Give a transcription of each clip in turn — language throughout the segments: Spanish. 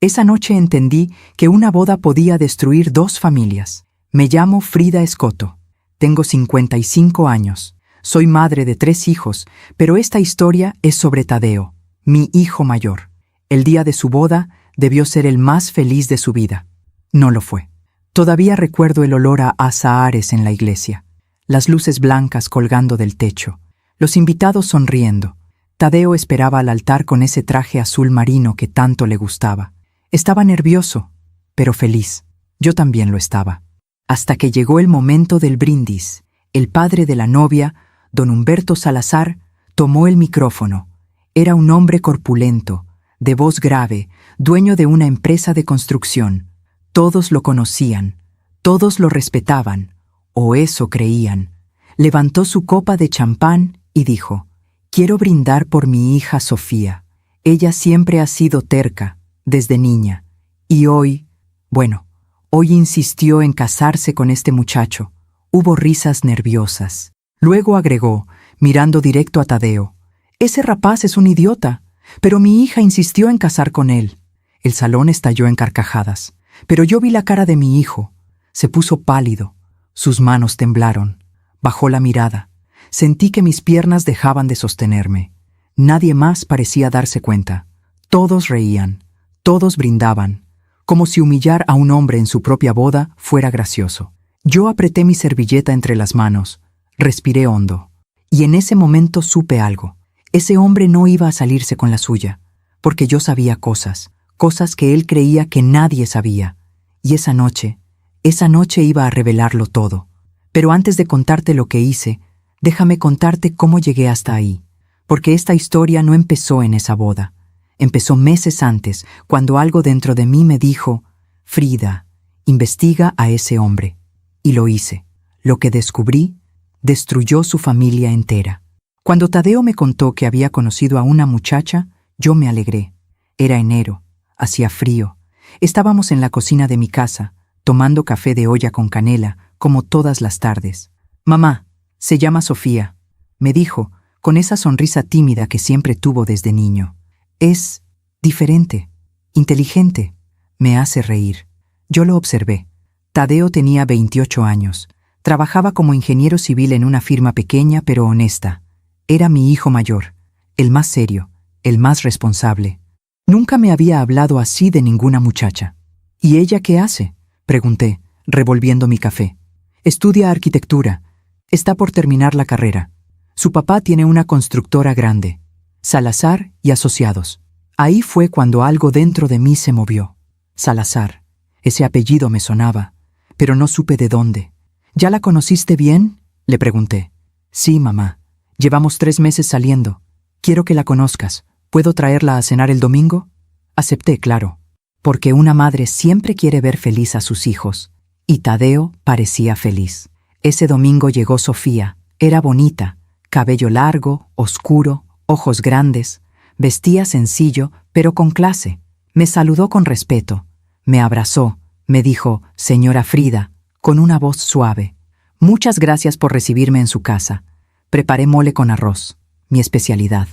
Esa noche entendí que una boda podía destruir 2 familias. Me llamo Frida Escoto. Tengo 55 años. Soy madre de 3 hijos, pero esta historia es sobre Tadeo, mi hijo mayor. El día de su boda debió ser el más feliz de su vida. No lo fue. Todavía recuerdo el olor a azahares en la iglesia, las luces blancas colgando del techo, los invitados sonriendo. Tadeo esperaba al altar con ese traje azul marino que tanto le gustaba. Estaba nervioso, pero feliz. Yo también lo estaba. Hasta que llegó el momento del brindis. El padre de la novia, don Humberto Salazar, tomó el micrófono. Era un hombre corpulento, de voz grave, dueño de una empresa de construcción. Todos lo conocían, todos lo respetaban, o eso creían. Levantó su copa de champán y dijo: «Quiero brindar por mi hija Sofía. Ella siempre ha sido terca, desde niña, y hoy insistió en casarse con este muchacho». Hubo risas nerviosas. Luego agregó, mirando directo a Tadeo: «Ese rapaz es un idiota, pero mi hija insistió en casar con él». El salón estalló en carcajadas, pero yo vi la cara de mi hijo. Se puso pálido, sus manos temblaron, bajó la mirada. Sentí que mis piernas dejaban de sostenerme. Nadie más parecía darse cuenta. Todos reían, todos brindaban, como si humillar a un hombre en su propia boda fuera gracioso. Yo apreté mi servilleta entre las manos, respiré hondo, y en ese momento supe algo. Ese hombre no iba a salirse con la suya, porque yo sabía cosas que él creía que nadie sabía, y esa noche iba a revelarlo todo. Pero antes de contarte lo que hice, déjame contarte cómo llegué hasta ahí, porque esta historia no empezó en esa boda. Empezó meses antes, cuando algo dentro de mí me dijo: «Frida, investiga a ese hombre». Y lo hice. Lo que descubrí destruyó su familia entera. Cuando Tadeo me contó que había conocido a una muchacha, yo me alegré. Era enero, hacía frío. Estábamos en la cocina de mi casa, tomando café de olla con canela, como todas las tardes. «Mamá, se llama Sofía», me dijo, con esa sonrisa tímida que siempre tuvo desde niño. «Es diferente, inteligente, me hace reír». Yo lo observé. Tadeo tenía 28 años. Trabajaba como ingeniero civil en una firma pequeña pero honesta. Era mi hijo mayor, el más serio, el más responsable. Nunca me había hablado así de ninguna muchacha. «¿Y ella qué hace?», pregunté, revolviendo mi café. «Estudia arquitectura. Está por terminar la carrera. Su papá tiene una constructora grande, Salazar y Asociados». Ahí fue cuando algo dentro de mí se movió. Salazar. Ese apellido me sonaba, pero no supe de dónde. «¿Ya la conociste bien?», le pregunté. «Sí, mamá. Llevamos 3 meses saliendo. Quiero que la conozcas. ¿Puedo traerla a cenar el domingo?». Acepté, claro, porque una madre siempre quiere ver feliz a sus hijos. Y Tadeo parecía feliz. Ese domingo llegó Sofía. Era bonita, cabello largo, oscuro, ojos grandes. Vestía sencillo, pero con clase. Me saludó con respeto. Me abrazó. Me dijo: «Señora Frida», con una voz suave. «Muchas gracias por recibirme en su casa. Preparé mole con arroz, mi especialidad».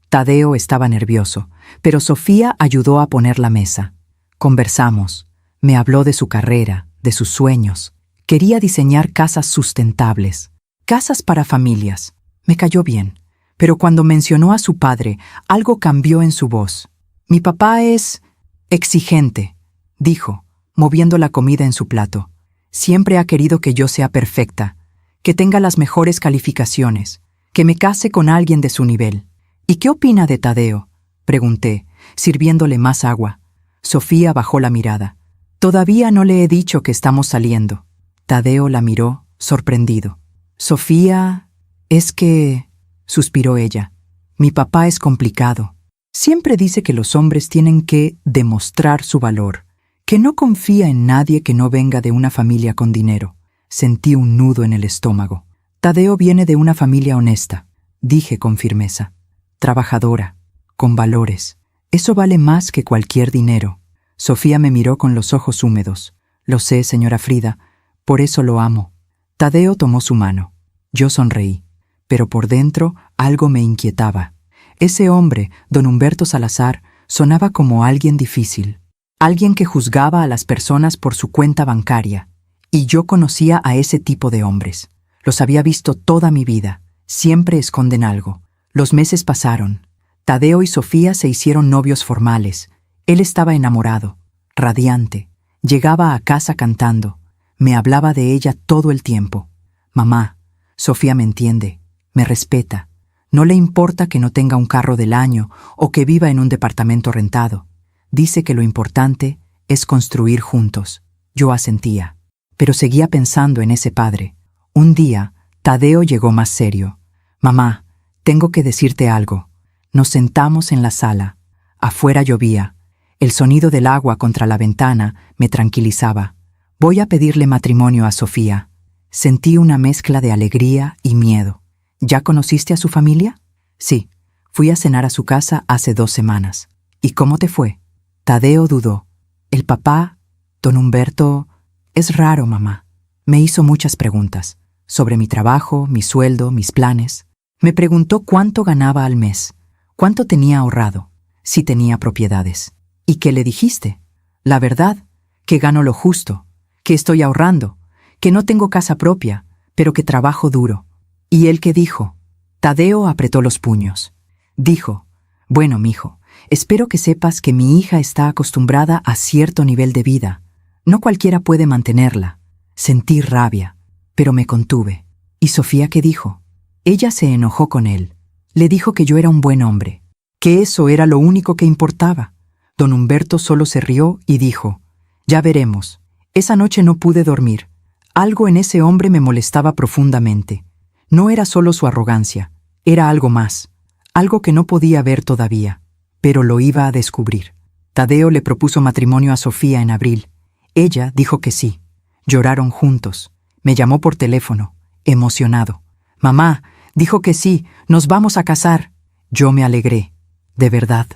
Tadeo estaba nervioso, pero Sofía ayudó a poner la mesa. Conversamos. Me habló de su carrera, de sus sueños. Quería diseñar casas sustentables, casas para familias. Me cayó bien, pero cuando mencionó a su padre, algo cambió en su voz. «Mi papá es exigente», dijo, moviendo la comida en su plato. «Siempre ha querido que yo sea perfecta, que tenga las mejores calificaciones, que me case con alguien de su nivel». «¿Y qué opina de Tadeo?», pregunté, sirviéndole más agua. Sofía bajó la mirada. «Todavía no le he dicho que estamos saliendo». Tadeo la miró, sorprendido. «Sofía, es que…», suspiró ella. «Mi papá es complicado. Siempre dice que los hombres tienen que demostrar su valor, que no confía en nadie que no venga de una familia con dinero». Sentí un nudo en el estómago. «Tadeo viene de una familia honesta», dije con firmeza. «Trabajadora, con valores. Eso vale más que cualquier dinero». Sofía me miró con los ojos húmedos. «Lo sé, señora Frida, por eso lo amo». Tadeo tomó su mano. Yo sonreí, pero por dentro algo me inquietaba. Ese hombre, don Humberto Salazar, sonaba como alguien difícil. alguien que juzgaba a las personas por su cuenta bancaria. Y yo conocía a ese tipo de hombres. Los había visto toda mi vida. Siempre esconden algo. Los meses pasaron. Tadeo y Sofía se hicieron novios formales. Él estaba enamorado, radiante. Llegaba a casa cantando. Me hablaba de ella todo el tiempo. Mamá, Sofía me entiende, me respeta. No le importa que no tenga un carro del año o que viva en un departamento rentado. Dice que lo importante es construir juntos. Yo asentía. Pero seguía pensando en ese padre. Un día, Tadeo llegó más serio. Mamá, tengo que decirte algo. Nos sentamos en la sala. Afuera llovía. El sonido del agua contra la ventana me tranquilizaba. Voy a pedirle matrimonio a Sofía. Sentí una mezcla de alegría y miedo. ¿Ya conociste a su familia? Sí, fui a cenar a su casa hace 2 semanas. ¿Y cómo te fue? Tadeo dudó. El papá, don Humberto... Es raro, mamá. Me hizo muchas preguntas. Sobre mi trabajo, mi sueldo, mis planes. Me preguntó cuánto ganaba al mes. Cuánto tenía ahorrado. Si tenía propiedades. ¿Y qué le dijiste? La verdad, que gano lo justo. Que estoy ahorrando. Que no tengo casa propia, pero que trabajo duro. ¿Y él qué dijo? Tadeo apretó los puños. Dijo, bueno, mijo, espero que sepas que mi hija está acostumbrada a cierto nivel de vida. No cualquiera puede mantenerla. Sentí rabia, pero me contuve. ¿Y Sofía qué dijo? Ella se enojó con él. Le dijo que yo era un buen hombre, que eso era lo único que importaba. Don Humberto solo se rió y dijo, ya veremos. Esa noche no pude dormir. Algo en ese hombre me molestaba profundamente. No era solo su arrogancia, era algo más, algo que no podía ver todavía, pero lo iba a descubrir. Tadeo le propuso matrimonio a Sofía en abril. Ella dijo que sí. Lloraron juntos. Me llamó por teléfono, emocionado. Mamá, dijo que sí, nos vamos a casar. Yo me alegré, de verdad.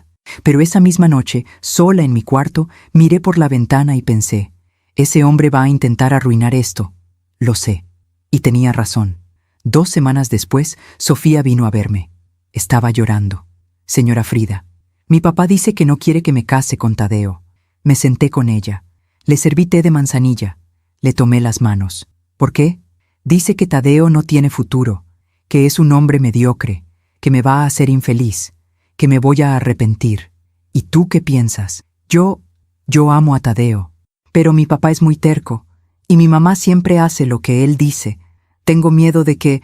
Pero esa misma noche, sola en mi cuarto, miré por la ventana y pensé, ese hombre va a intentar arruinar esto. Lo sé. Y tenía razón. 2 semanas después, Sofía vino a verme. Estaba llorando. Señora Frida, mi papá dice que no quiere que me case con Tadeo. Me senté con ella. Le serví té de manzanilla. Le tomé las manos. ¿Por qué? Dice que Tadeo no tiene futuro, que es un hombre mediocre, que me va a hacer infeliz, que me voy a arrepentir. ¿Y tú qué piensas? Yo amo a Tadeo, pero mi papá es muy terco, y mi mamá siempre hace lo que él dice. Tengo miedo de que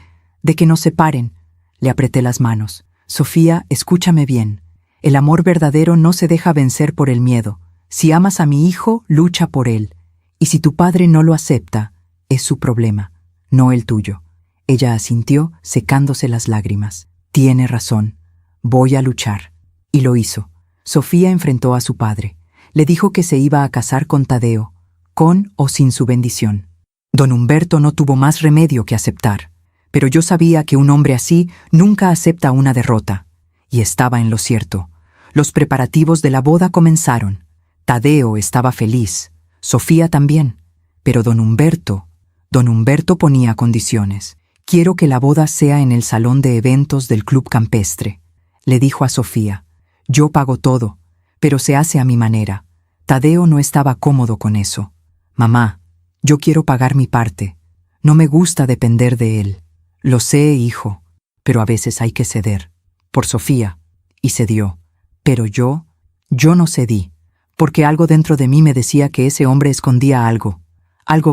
nos separen. Le apreté las manos. Sofía, escúchame bien. El amor verdadero no se deja vencer por el miedo. Si amas a mi hijo, lucha por él. Y si tu padre no lo acepta, es su problema, no el tuyo. Ella asintió, secándose las lágrimas. Tiene razón. Voy a luchar. Y lo hizo. Sofía enfrentó a su padre. Le dijo que se iba a casar con Tadeo, con o sin su bendición. Don Humberto no tuvo más remedio que aceptar. Pero yo sabía que un hombre así nunca acepta una derrota. Y estaba en lo cierto. Los preparativos de la boda comenzaron. Tadeo estaba feliz, Sofía también, pero don Humberto ponía condiciones. Quiero que la boda sea en el salón de eventos del club campestre, le dijo a Sofía. Yo pago todo, pero se hace a mi manera. Tadeo no estaba cómodo con eso. Mamá, yo quiero pagar mi parte. No me gusta depender de él. Lo sé, hijo, pero a veces hay que ceder. Por Sofía, y cedió. Pero yo no cedí. Porque algo dentro de mí me decía que ese hombre escondía algo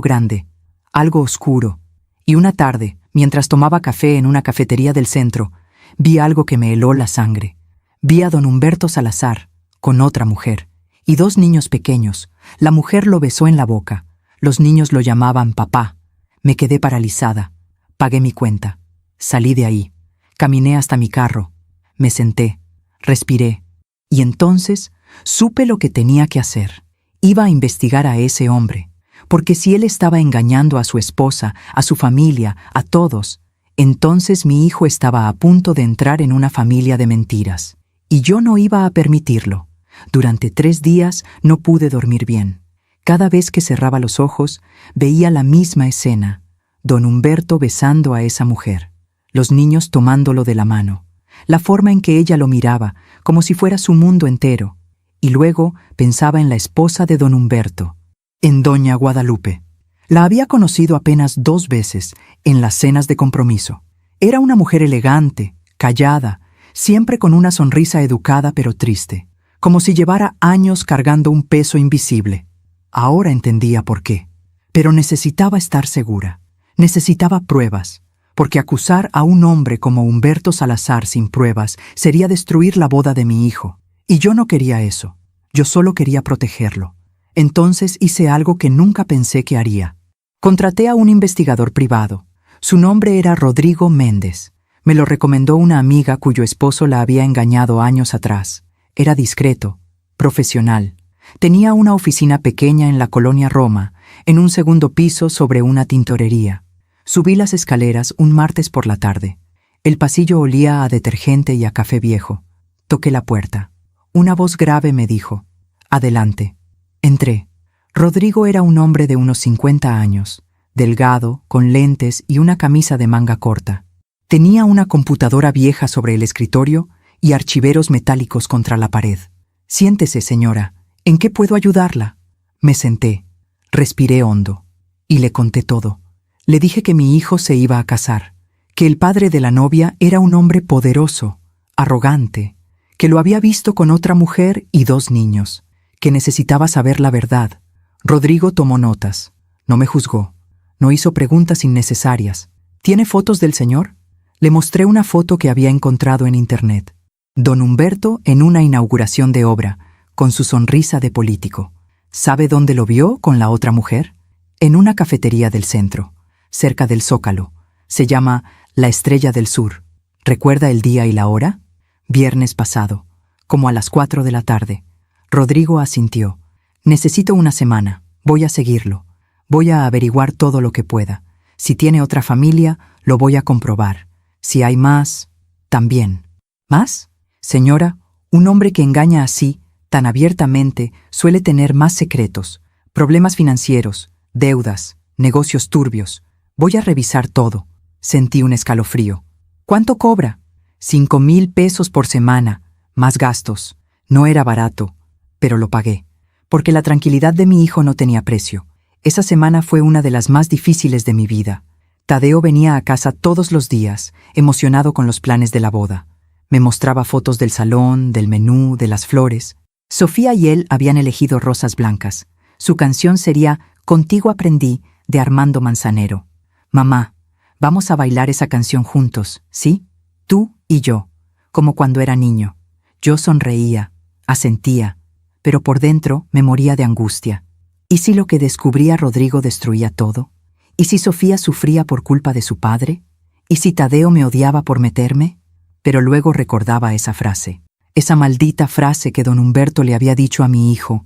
grande, algo oscuro. Y una tarde, mientras tomaba café en una cafetería del centro, vi algo que me heló la sangre. Vi a don Humberto Salazar, con otra mujer, y 2 niños pequeños. La mujer lo besó en la boca. Los niños lo llamaban papá. Me quedé paralizada. Pagué mi cuenta. Salí de ahí. Caminé hasta mi carro. Me senté. Respiré. Y entonces supe lo que tenía que hacer. Iba a investigar a ese hombre, porque si él estaba engañando a su esposa, a su familia, a todos, entonces mi hijo estaba a punto de entrar en una familia de mentiras. Y yo no iba a permitirlo. Durante 3 días no pude dormir bien. Cada vez que cerraba los ojos, veía la misma escena. Don Humberto besando a esa mujer. Los niños tomándolo de la mano. La forma en que ella lo miraba, como si fuera su mundo entero. y luego pensaba en la esposa de don Humberto, en doña Guadalupe. La había conocido apenas 2 veces en las cenas de compromiso. Era una mujer elegante, callada, siempre con una sonrisa educada pero triste, como si llevara años cargando un peso invisible. Ahora entendía por qué. Pero necesitaba estar segura. Necesitaba pruebas, porque acusar a un hombre como Humberto Salazar sin pruebas sería destruir la boda de mi hijo. Y yo no quería eso. Yo solo quería protegerlo. Entonces hice algo que nunca pensé que haría. Contraté a un investigador privado. Su nombre era Rodrigo Méndez. Me lo recomendó una amiga cuyo esposo la había engañado años atrás. Era discreto, profesional. Tenía una oficina pequeña en la colonia Roma, en un segundo piso sobre una tintorería. Subí las escaleras un martes por la tarde. El pasillo olía a detergente y a café viejo. Toqué la puerta. Una voz grave me dijo: «Adelante». Entré. Rodrigo era un hombre de unos 50 años, delgado, con lentes y una camisa de manga corta. Tenía una computadora vieja sobre el escritorio y archiveros metálicos contra la pared. «Siéntese, señora. ¿En qué puedo ayudarla?» Me senté. Respiré hondo. Y le conté todo. Le dije que mi hijo se iba a casar, que el padre de la novia era un hombre poderoso, arrogante, que lo había visto con otra mujer y 2 niños, que necesitaba saber la verdad. Rodrigo tomó notas. No me juzgó. No hizo preguntas innecesarias. ¿Tiene fotos del señor? Le mostré una foto que había encontrado en internet. Don Humberto en una inauguración de obra, con su sonrisa de político. ¿Sabe dónde lo vio con la otra mujer? En una cafetería del centro, cerca del Zócalo. Se llama La Estrella del Sur. ¿Recuerda el día y la hora? Viernes pasado, como a las 4 de la tarde. Rodrigo asintió. Necesito una semana. Voy a seguirlo. Voy a averiguar todo lo que pueda. Si tiene otra familia, lo voy a comprobar. Si hay más, también. ¿Más? Señora, un hombre que engaña así, tan abiertamente, suele tener más secretos, problemas financieros, deudas, negocios turbios. Voy a revisar todo. Sentí un escalofrío. ¿Cuánto cobra? 5,000 pesos por semana, más gastos. No era barato, pero lo pagué, porque la tranquilidad de mi hijo no tenía precio. Esa semana fue una de las más difíciles de mi vida. Tadeo venía a casa todos los días, emocionado con los planes de la boda. Me mostraba fotos del salón, del menú, de las flores. Sofía y él habían elegido rosas blancas. Su canción sería Contigo aprendí, de Armando Manzanero. «Mamá, vamos a bailar esa canción juntos, ¿sí? Tú y yo, como cuando era niño». Yo sonreía, asentía, pero por dentro me moría de angustia. ¿Y si lo que descubría Rodrigo destruía todo? ¿Y si Sofía sufría por culpa de su padre? ¿Y si Tadeo me odiaba por meterme? Pero luego recordaba esa frase, esa maldita frase que don Humberto le había dicho a mi hijo: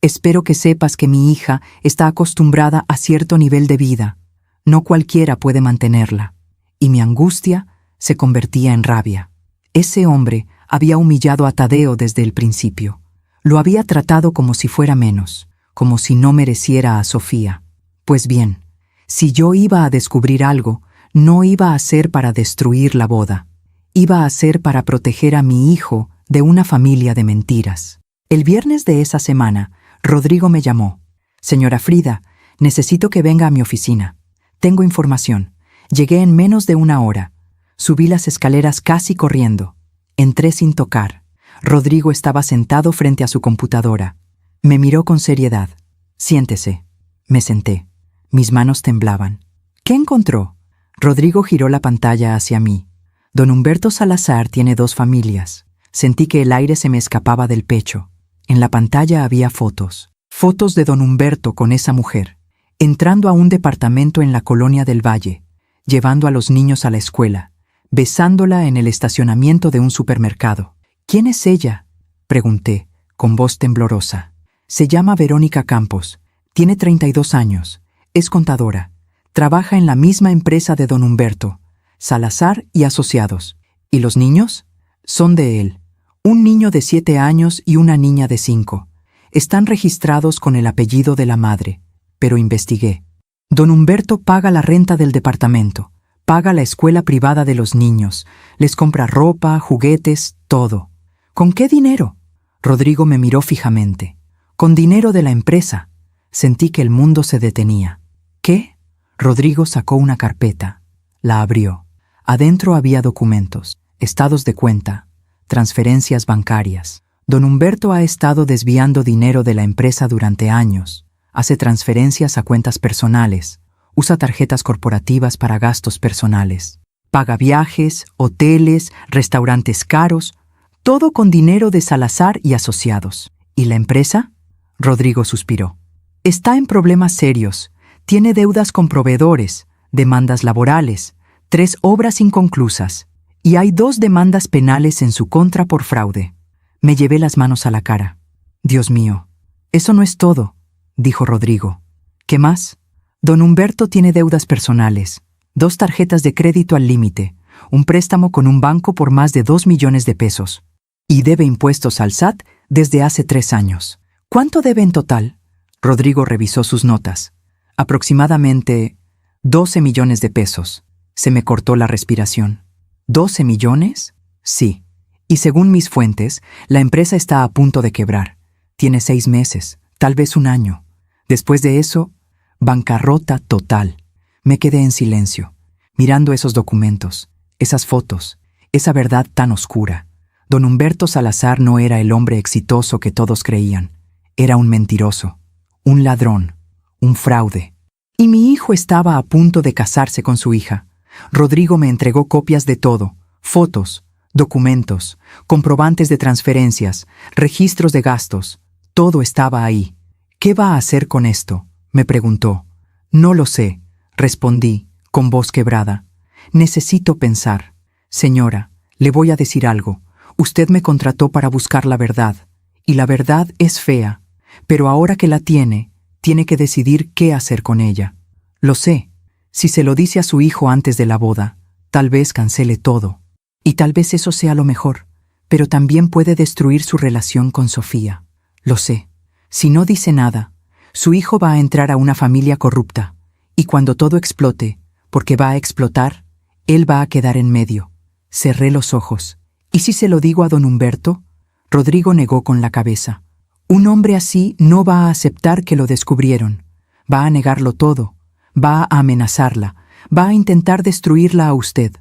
«Espero que sepas que mi hija está acostumbrada a cierto nivel de vida. No cualquiera puede mantenerla». Y mi angustia se convertía en rabia. Ese hombre había humillado a Tadeo desde el principio. Lo había tratado como si fuera menos, como si no mereciera a Sofía. Pues bien, si yo iba a descubrir algo, no iba a ser para destruir la boda. Iba a ser para proteger a mi hijo de una familia de mentiras. El viernes de esa semana, Rodrigo me llamó. «Señora Frida, necesito que venga a mi oficina. Tengo información». Llegué en menos de 1 hora. Subí las escaleras casi corriendo. Entré sin tocar. Rodrigo estaba sentado frente a su computadora. Me miró con seriedad. «Siéntese». Me senté. Mis manos temblaban. «¿Qué encontró?» Rodrigo giró la pantalla hacia mí. «Don Humberto Salazar tiene 2 familias». Sentí que el aire se me escapaba del pecho. En la pantalla había fotos. Fotos de don Humberto con esa mujer, entrando a un departamento en la colonia del Valle, llevando a los niños a la escuela, besándola en el estacionamiento de un supermercado. «¿Quién es ella?», pregunté, con voz temblorosa. «Se llama Verónica Campos. Tiene 32 años. Es contadora. Trabaja en la misma empresa de don Humberto, Salazar y Asociados. ¿Y los niños? Son de él. Un niño de 7 años y una niña de 5. Están registrados con el apellido de la madre». Pero investigué. Don Humberto paga la renta del departamento, paga la escuela privada de los niños, les compra ropa, juguetes, todo. ¿Con qué dinero? Rodrigo me miró fijamente. Con dinero de la empresa. Sentí que el mundo se detenía. ¿Qué? Rodrigo sacó una carpeta. La abrió. Adentro había documentos, estados de cuenta, transferencias bancarias. Don Humberto ha estado desviando dinero de la empresa durante años. Hace transferencias a cuentas personales. Usa tarjetas corporativas para gastos personales. Paga viajes, hoteles, restaurantes caros, todo con dinero de Salazar y asociados. ¿Y la empresa? Rodrigo suspiró. Está en problemas serios. Tiene deudas con proveedores, demandas laborales, 3 obras inconclusas, y hay 2 demandas penales en su contra por fraude. Me llevé las manos a la cara. Dios mío, eso no es todo, dijo Rodrigo. ¿Qué más? Don Humberto tiene deudas personales, 2 tarjetas de crédito al límite, un préstamo con un banco por más de 2 millones de pesos, y debe impuestos al SAT desde hace 3 años. ¿Cuánto debe en total? Rodrigo revisó sus notas. Aproximadamente 12 millones de pesos. Se me cortó la respiración. ¿12 millones? Sí. Y según mis fuentes, la empresa está a punto de quebrar. Tiene 6 meses, tal vez 1 año. Después de eso, bancarrota total. Me quedé en silencio, mirando esos documentos, esas fotos, esa verdad tan oscura. Don Humberto Salazar no era el hombre exitoso que todos creían. Era un mentiroso, un ladrón, un fraude. Y mi hijo estaba a punto de casarse con su hija. Rodrigo me entregó copias de todo, fotos, documentos, comprobantes de transferencias, registros de gastos. Todo estaba ahí. ¿Qué va a hacer con esto?, me preguntó. No lo sé, respondí, con voz quebrada. Necesito pensar. Señora, le voy a decir algo. Usted me contrató para buscar la verdad, y la verdad es fea, pero ahora que la tiene que decidir qué hacer con ella. Lo sé. Si se lo dice a su hijo antes de la boda, tal vez cancele todo. Y tal vez eso sea lo mejor, pero también puede destruir su relación con Sofía. Lo sé. Si no dice nada, su hijo va a entrar a una familia corrupta, y cuando todo explote, porque va a explotar, él va a quedar en medio. Cerré los ojos. ¿Y si se lo digo a don Humberto? Rodrigo negó con la cabeza. Un hombre así no va a aceptar que lo descubrieron. Va a negarlo todo. Va a amenazarla. Va a intentar destruirla a usted.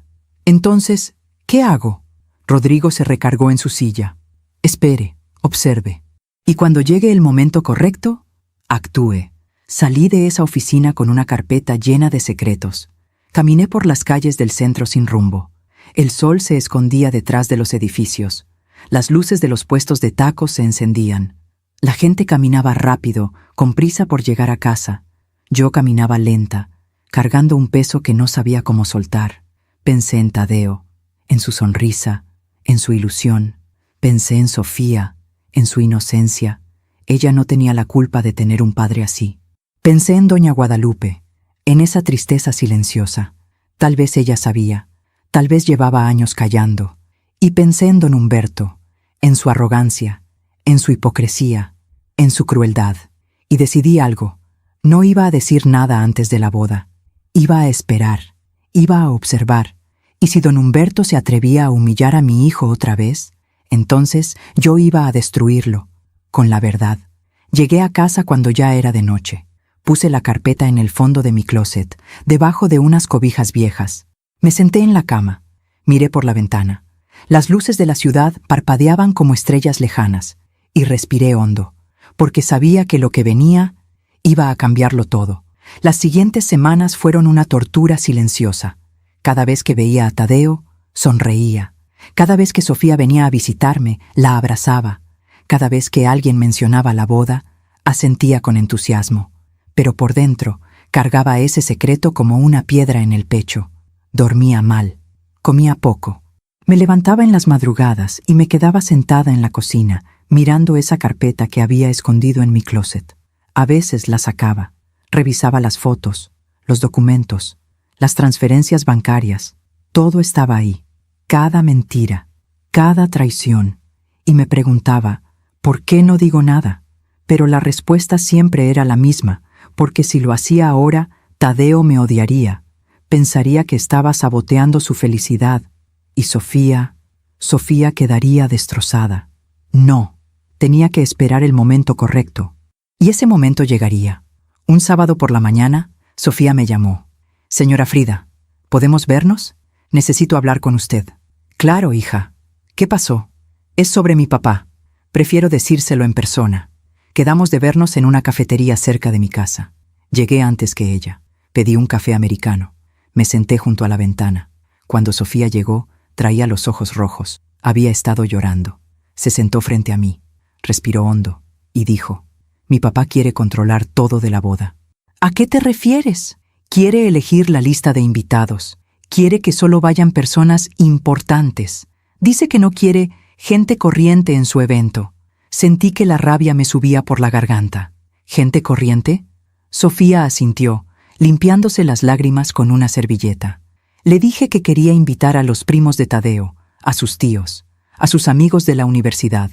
Entonces, ¿qué hago? Rodrigo se recargó en su silla. Espere, observe. Y cuando llegue el momento correcto, actúe. Salí de esa oficina con una carpeta llena de secretos. Caminé por las calles del centro sin rumbo. El sol se escondía detrás de los edificios. Las luces de los puestos de tacos se encendían. La gente caminaba rápido, con prisa por llegar a casa. Yo caminaba lenta, cargando un peso que no sabía cómo soltar. Pensé en Tadeo, en su sonrisa, en su ilusión. Pensé en Sofía, en su inocencia. Ella no tenía la culpa de tener un padre así. Pensé en doña Guadalupe, en esa tristeza silenciosa. Tal vez ella sabía, tal vez llevaba años callando. Y pensé en don Humberto, en su arrogancia, en su hipocresía, en su crueldad. Y decidí algo. No iba a decir nada antes de la boda. Iba a esperar, iba a observar. Y si don Humberto se atrevía a humillar a mi hijo otra vez, entonces yo iba a destruirlo, con la verdad. Llegué a casa cuando ya era de noche. Puse la carpeta en el fondo de mi closet, debajo de unas cobijas viejas. Me senté en la cama. Miré por la ventana. Las luces de la ciudad parpadeaban como estrellas lejanas, y respiré hondo, porque sabía que lo que venía iba a cambiarlo todo. Las siguientes semanas fueron una tortura silenciosa. Cada vez que veía a Tadeo, sonreía. Cada vez que Sofía venía a visitarme, la abrazaba. Cada vez que alguien mencionaba la boda, asentía con entusiasmo. Pero por dentro, cargaba ese secreto como una piedra en el pecho. Dormía mal. Comía poco. Me levantaba en las madrugadas y me quedaba sentada en la cocina, mirando esa carpeta que había escondido en mi closet. A veces la sacaba. Revisaba las fotos, los documentos, las transferencias bancarias. Todo estaba ahí. Cada mentira, cada traición. Y me preguntaba, ¿por qué no digo nada? Pero la respuesta siempre era la misma, porque si lo hacía ahora, Tadeo me odiaría. Pensaría que estaba saboteando su felicidad. Y Sofía quedaría destrozada. No, Tenía que esperar el momento correcto. Y ese momento llegaría. Un sábado por la mañana, Sofía me llamó. «Señora Frida, ¿podemos vernos? Necesito hablar con usted». «Claro, hija. ¿Qué pasó?» «Es sobre mi papá. Prefiero decírselo en persona. Quedamos de vernos en una cafetería cerca de mi casa. Llegué antes que ella. Pedí un café americano. Me senté junto a la ventana. Cuando Sofía llegó, traía los ojos rojos. Había estado llorando. Se sentó frente a mí. Respiró hondo y dijo: «Mi papá quiere controlar todo de la boda». «¿A qué te refieres?» «Quiere elegir la lista de invitados. Quiere que solo vayan personas importantes. Dice que no quiere gente corriente en su evento». Sentí que la rabia me subía por la garganta. «¿Gente corriente?» Sofía asintió, limpiándose las lágrimas con una servilleta. Le dije que quería invitar a los primos de Tadeo, a sus tíos, a sus amigos de la universidad.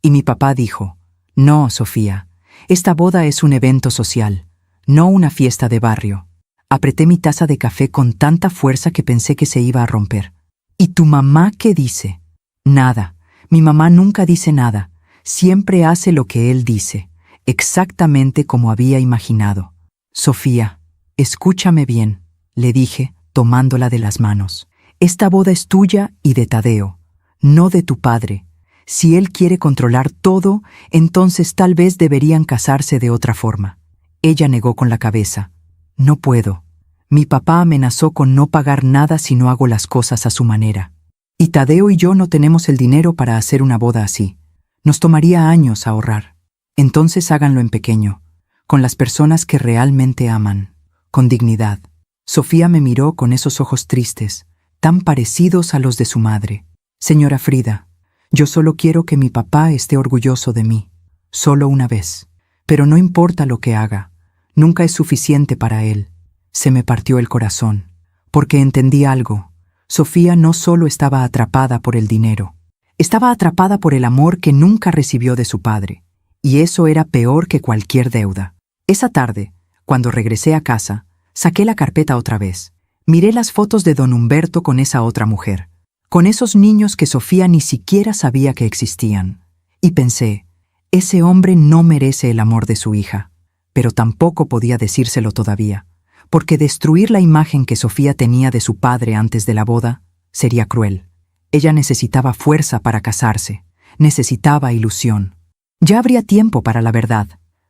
Y mi papá dijo: «No, Sofía, esta boda es un evento social, no una fiesta de barrio». Apreté mi taza de café con tanta fuerza que pensé que se iba a romper. «¿Y tu mamá qué dice?» «Nada. Mi mamá nunca dice nada. Siempre hace lo que él dice, exactamente como había imaginado». «Sofía, escúchame bien», le dije, tomándola de las manos. «Esta boda es tuya y de Tadeo, no de tu padre. Si él quiere controlar todo, entonces tal vez deberían casarse de otra forma». Ella negó con la cabeza. «No puedo. Mi papá amenazó con no pagar nada si no hago las cosas a su manera. Y Tadeo y yo no tenemos el dinero para hacer una boda así. Nos tomaría años ahorrar. Entonces háganlo en pequeño, con las personas que realmente aman, con dignidad». Sofía me miró con esos ojos tristes, tan parecidos a los de su madre. «Señora Frida, yo solo quiero que mi papá esté orgulloso de mí, solo una vez. Pero no importa lo que haga, nunca es suficiente para él». Se me partió el corazón, porque entendí algo. Sofía no solo estaba atrapada por el dinero, estaba atrapada por el amor que nunca recibió de su padre, y eso era peor que cualquier deuda. Esa tarde, cuando regresé a casa, saqué la carpeta otra vez. Miré las fotos de don Humberto con esa otra mujer, con esos niños que Sofía ni siquiera sabía que existían. Y pensé, ese hombre no merece el amor de su hija, pero tampoco podía decírselo todavía, porque destruir la imagen que Sofía tenía de su padre antes de la boda sería cruel. Ella necesitaba fuerza para casarse, necesitaba ilusión. Ya habría tiempo para la verdad.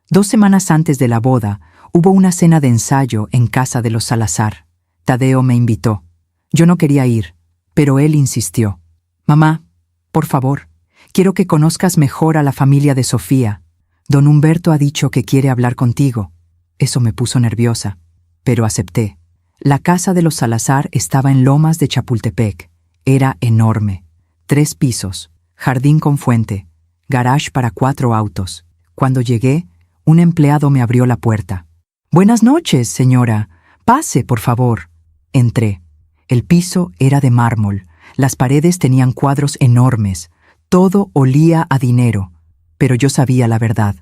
2 semanas antes de la boda, hubo una cena de ensayo en casa de los Salazar. Tadeo me invitó. Yo no quería ir, pero él insistió. «Mamá, por favor, quiero que conozcas mejor a la familia de Sofía. Don Humberto ha dicho que quiere hablar contigo». Eso me puso nerviosa, pero acepté. La casa de los Salazar estaba en Lomas de Chapultepec. Era enorme. 3 pisos, jardín con fuente, garage para 4 autos. Cuando llegué, un empleado me abrió la puerta. «Buenas noches, señora. Pase, por favor». Entré. El piso era de mármol. Las paredes tenían cuadros enormes. Todo olía a dinero. Pero yo sabía la verdad.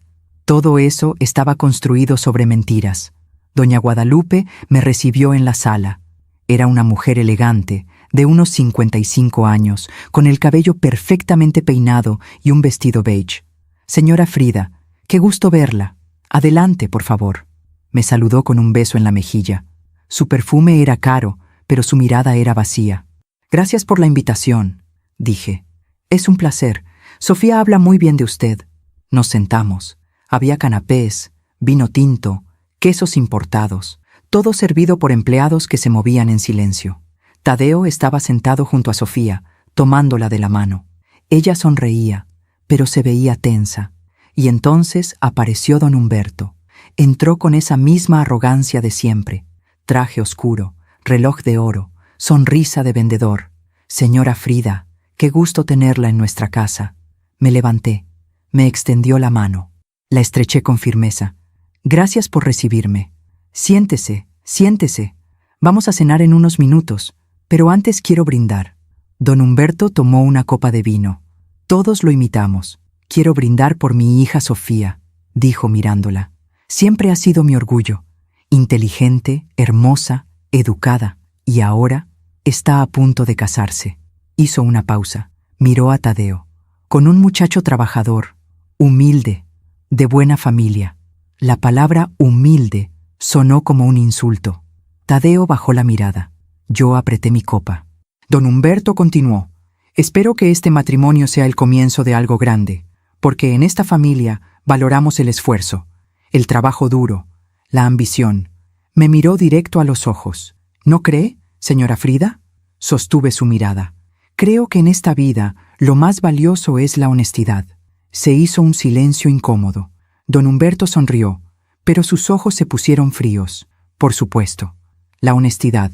Todo eso estaba construido sobre mentiras. Doña Guadalupe me recibió en la sala. Era una mujer elegante, de unos 55 años, con el cabello perfectamente peinado y un vestido beige. «Señora Frida, qué gusto verla. Adelante, por favor». Me saludó con un beso en la mejilla. Su perfume era caro, pero su mirada era vacía. «Gracias por la invitación», dije. «Es un placer. Sofía habla muy bien de usted». Nos sentamos. Había canapés, vino tinto, quesos importados, todo servido por empleados que se movían en silencio. Tadeo estaba sentado junto a Sofía, tomándola de la mano. Ella sonreía, pero se veía tensa. Y entonces apareció don Humberto. Entró con esa misma arrogancia de siempre. Traje oscuro, reloj de oro, sonrisa de vendedor. «Señora Frida, qué gusto tenerla en nuestra casa». Me levanté. Me extendió la mano. La estreché con firmeza. «Gracias por recibirme. Siéntese, siéntese. Vamos a cenar en unos minutos, pero antes quiero brindar». Don Humberto tomó una copa de vino. Todos lo imitamos. «Quiero brindar por mi hija Sofía», dijo mirándola. «Siempre ha sido mi orgullo. Inteligente, hermosa, educada, y ahora está a punto de casarse». Hizo una pausa. Miró a Tadeo. «Con un muchacho trabajador, humilde, de buena familia. La palabra humilde sonó como un insulto. Tadeo bajó la mirada. Yo apreté mi copa. Don Humberto continuó: espero que este matrimonio sea el comienzo de algo grande, porque en esta familia valoramos el esfuerzo, el trabajo duro, la ambición. Me miró directo a los ojos. ¿No cree, señora Frida? Sostuve su mirada. Creo que en esta vida lo más valioso es la honestidad. Se hizo un silencio incómodo. Don Humberto sonrió, pero sus ojos se pusieron fríos. Por supuesto. La honestidad.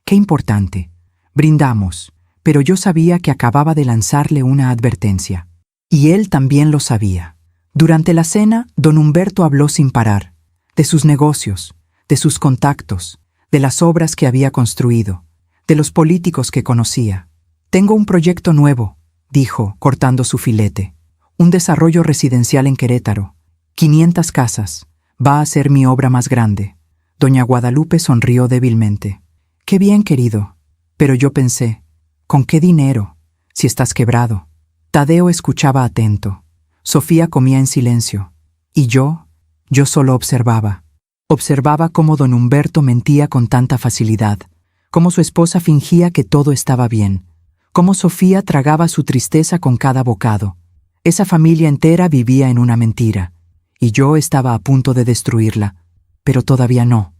Qué importante. Brindamos, pero yo sabía que acababa de lanzarle una advertencia. Y él también lo sabía. Durante la cena, don Humberto habló sin parar, de sus negocios, de sus contactos, de las obras que había construido, de los políticos que conocía. Tengo un proyecto nuevo, dijo, cortando su filete. Un desarrollo residencial en Querétaro. 500 casas. Va a ser mi obra más grande. Doña Guadalupe sonrió débilmente. Qué bien, querido. Pero yo pensé, ¿con qué dinero? Si estás quebrado. Tadeo escuchaba atento. Sofía comía en silencio. Y yo solo observaba. Observaba cómo don Humberto mentía con tanta facilidad, cómo su esposa fingía que todo estaba bien, cómo Sofía tragaba su tristeza con cada bocado. Esa familia entera vivía en una mentira, y yo estaba a punto de destruirla. Pero todavía no.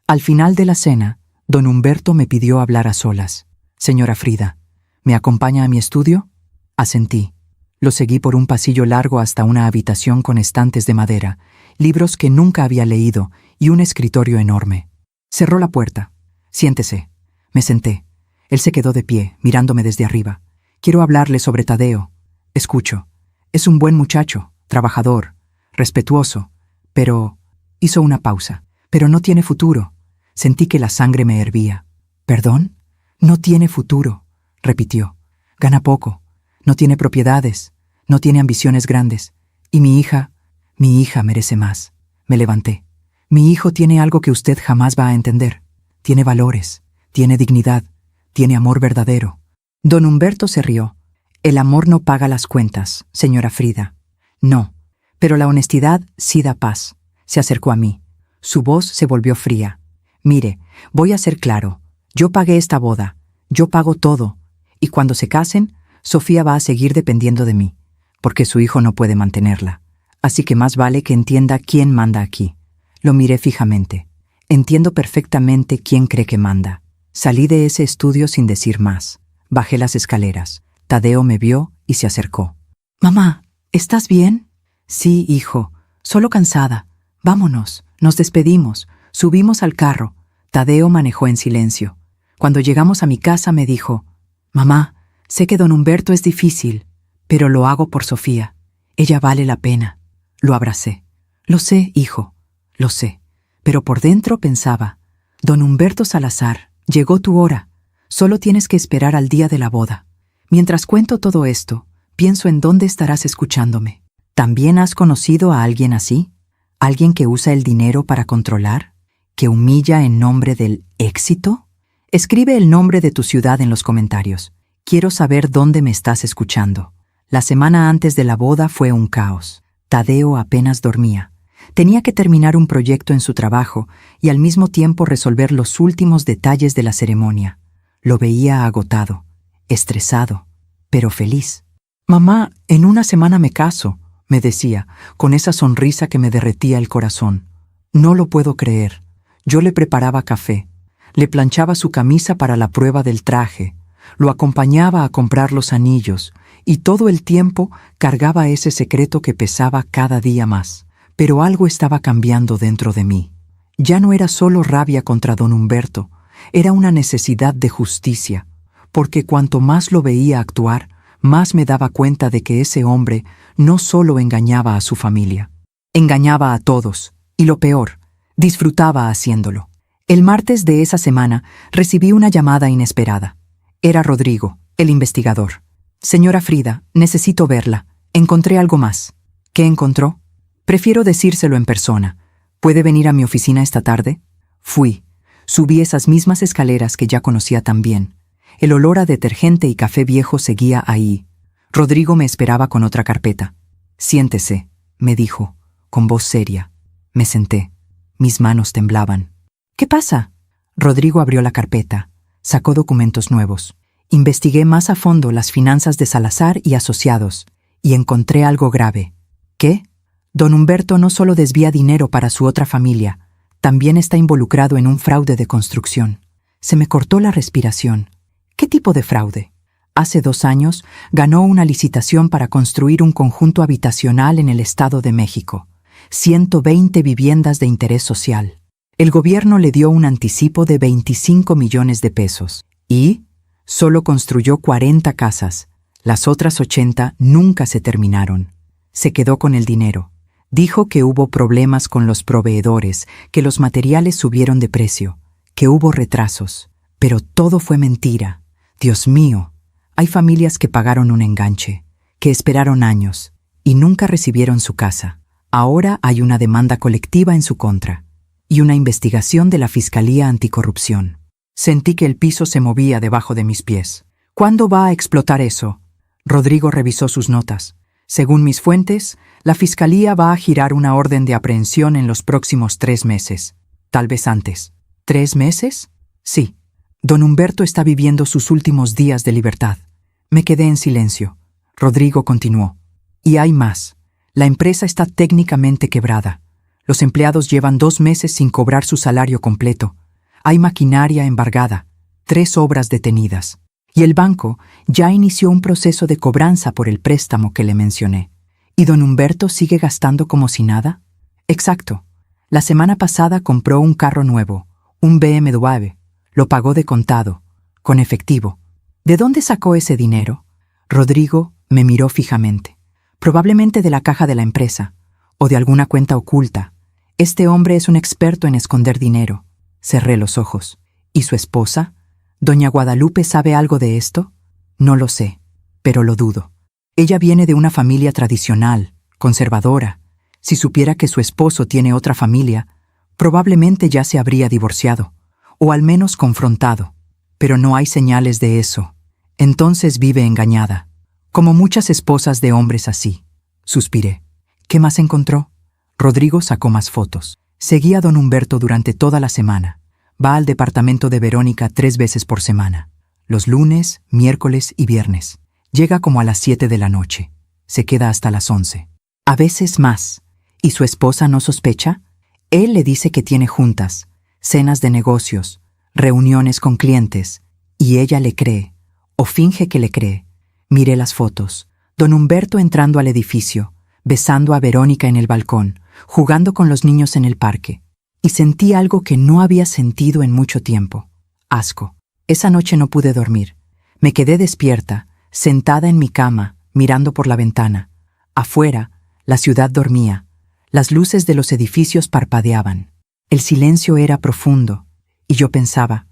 Al final de la cena, don Humberto me pidió hablar a solas. Señora Frida, ¿me acompaña a mi estudio? Asentí. Lo seguí por un pasillo largo hasta una habitación con estantes de madera, libros que nunca había leído y un escritorio enorme. Cerró la puerta. Siéntese. Me senté. Él se quedó de pie, mirándome desde arriba. Quiero hablarle sobre Tadeo. Escucho. Es un buen muchacho, trabajador, respetuoso, pero... Hizo una pausa. Pero no tiene futuro. Sentí que la sangre me hervía. ¿Perdón? No tiene futuro, repitió. Gana poco. No tiene propiedades. No tiene ambiciones grandes. Y mi hija merece más. Me levanté. Mi hijo tiene algo que usted jamás va a entender. Tiene valores. Tiene dignidad. Tiene amor verdadero. Don Humberto se rió. El amor no paga las cuentas, señora Frida. No. Pero la honestidad sí da paz. Se acercó a mí. Su voz se volvió fría. Mire, voy a ser claro. Yo pagué esta boda. Yo pago todo. Y cuando se casen, Sofía va a seguir dependiendo de mí, porque su hijo no puede mantenerla. Así que más vale que entienda quién manda aquí. Lo miré fijamente. Entiendo perfectamente quién cree que manda. Salí de ese estudio sin decir más. Bajé las escaleras. Tadeo me vio y se acercó. «Mamá, ¿estás bien?» «Sí, hijo. Solo cansada. Vámonos». Nos despedimos. Subimos al carro. Tadeo manejó en silencio. Cuando llegamos a mi casa me dijo: «Mamá, sé que don Humberto es difícil, pero lo hago por Sofía. Ella vale la pena». Lo abracé. «Lo sé, hijo, lo sé». Pero por dentro pensaba: «Don Humberto Salazar, llegó tu hora. Solo tienes que esperar al día de la boda». Mientras cuento todo esto, pienso en dónde estarás escuchándome. ¿También has conocido a alguien así? ¿Alguien que usa el dinero para controlar? ¿Que humilla en nombre del éxito? Escribe el nombre de tu ciudad en los comentarios. Quiero saber dónde me estás escuchando. La semana antes de la boda fue un caos. Tadeo apenas dormía. Tenía que terminar un proyecto en su trabajo y al mismo tiempo resolver los últimos detalles de la ceremonia. Lo veía agotado, estresado, pero feliz. «Mamá, en una semana me caso», me decía, con esa sonrisa que me derretía el corazón. No lo puedo creer. Yo le preparaba café, le planchaba su camisa para la prueba del traje, lo acompañaba a comprar los anillos y todo el tiempo cargaba ese secreto que pesaba cada día más. Pero algo estaba cambiando dentro de mí. Ya no era solo rabia contra don Humberto, era una necesidad de justicia, porque cuanto más lo veía actuar, más me daba cuenta de que ese hombre no solo engañaba a su familia, engañaba a todos, y lo peor, disfrutaba haciéndolo. El martes de esa semana recibí una llamada inesperada. Era Rodrigo, el investigador. «Señora Frida, necesito verla. Encontré algo más». «¿Qué encontró?» «Prefiero decírselo en persona. ¿Puede venir a mi oficina esta tarde?» Fui. Subí esas mismas escaleras que ya conocía tan bien. El olor a detergente y café viejo seguía ahí. Rodrigo me esperaba con otra carpeta. Siéntese, me dijo, con voz seria. Me senté. Mis manos temblaban. ¿Qué pasa? Rodrigo abrió la carpeta. Sacó documentos nuevos. Investigué más a fondo las finanzas de Salazar y asociados, y encontré algo grave. ¿Qué? Don Humberto no solo desvía dinero para su otra familia, también está involucrado en un fraude de construcción. Se me cortó la respiración. ¿Qué tipo de fraude? Hace 2 años ganó una licitación para construir un conjunto habitacional en el Estado de México. 120 viviendas de interés social. El gobierno le dio un anticipo de 25 millones de pesos y solo construyó 40 casas. Las otras 80 nunca se terminaron. Se quedó con el dinero. Dijo que hubo problemas con los proveedores, que los materiales subieron de precio, que hubo retrasos. Pero todo fue mentira. Dios mío, hay familias que pagaron un enganche, que esperaron años y nunca recibieron su casa. Ahora hay una demanda colectiva en su contra y una investigación de la Fiscalía Anticorrupción. Sentí que el piso se movía debajo de mis pies. ¿Cuándo va a explotar eso? Rodrigo revisó sus notas. Según mis fuentes, la Fiscalía va a girar una orden de aprehensión en los próximos 3 meses. Tal vez antes. ¿3 meses? Sí. Don Humberto está viviendo sus últimos días de libertad. Me quedé en silencio. Rodrigo continuó. Y hay más. La empresa está técnicamente quebrada. Los empleados llevan 2 meses sin cobrar su salario completo. Hay maquinaria embargada, 3 obras detenidas. Y el banco ya inició un proceso de cobranza por el préstamo que le mencioné. ¿Y don Humberto sigue gastando como si nada? Exacto. La semana pasada compró un carro nuevo, un BMW. Lo pagó de contado, con efectivo. ¿De dónde sacó ese dinero? Rodrigo me miró fijamente. Probablemente de la caja de la empresa, o de alguna cuenta oculta. Este hombre es un experto en esconder dinero. Cerré los ojos. ¿Y su esposa? ¿Doña Guadalupe sabe algo de esto? No lo sé, pero lo dudo. Ella viene de una familia tradicional, conservadora. Si supiera que su esposo tiene otra familia, probablemente ya se habría divorciado, o al menos confrontado. Pero no hay señales de eso. Entonces vive engañada, como muchas esposas de hombres así. Suspiré. ¿Qué más encontró? Rodrigo sacó más fotos. Seguía a don Humberto durante toda la semana. Va al departamento de Verónica 3 veces por semana. Los lunes, miércoles y viernes. Llega como a las 7 de la noche. Se queda hasta las 11. A veces más. ¿Y su esposa no sospecha? Él le dice que tiene juntas, cenas de negocios, reuniones con clientes, y ella le cree, o finge que le cree. Miré las fotos. Don Humberto entrando al edificio, besando a Verónica en el balcón, jugando con los niños en el parque. Y sentí algo que no había sentido en mucho tiempo. Asco. Esa noche no pude dormir. Me quedé despierta, sentada en mi cama, mirando por la ventana. Afuera, la ciudad dormía. Las luces de los edificios parpadeaban. El silencio era profundo. Y yo pensaba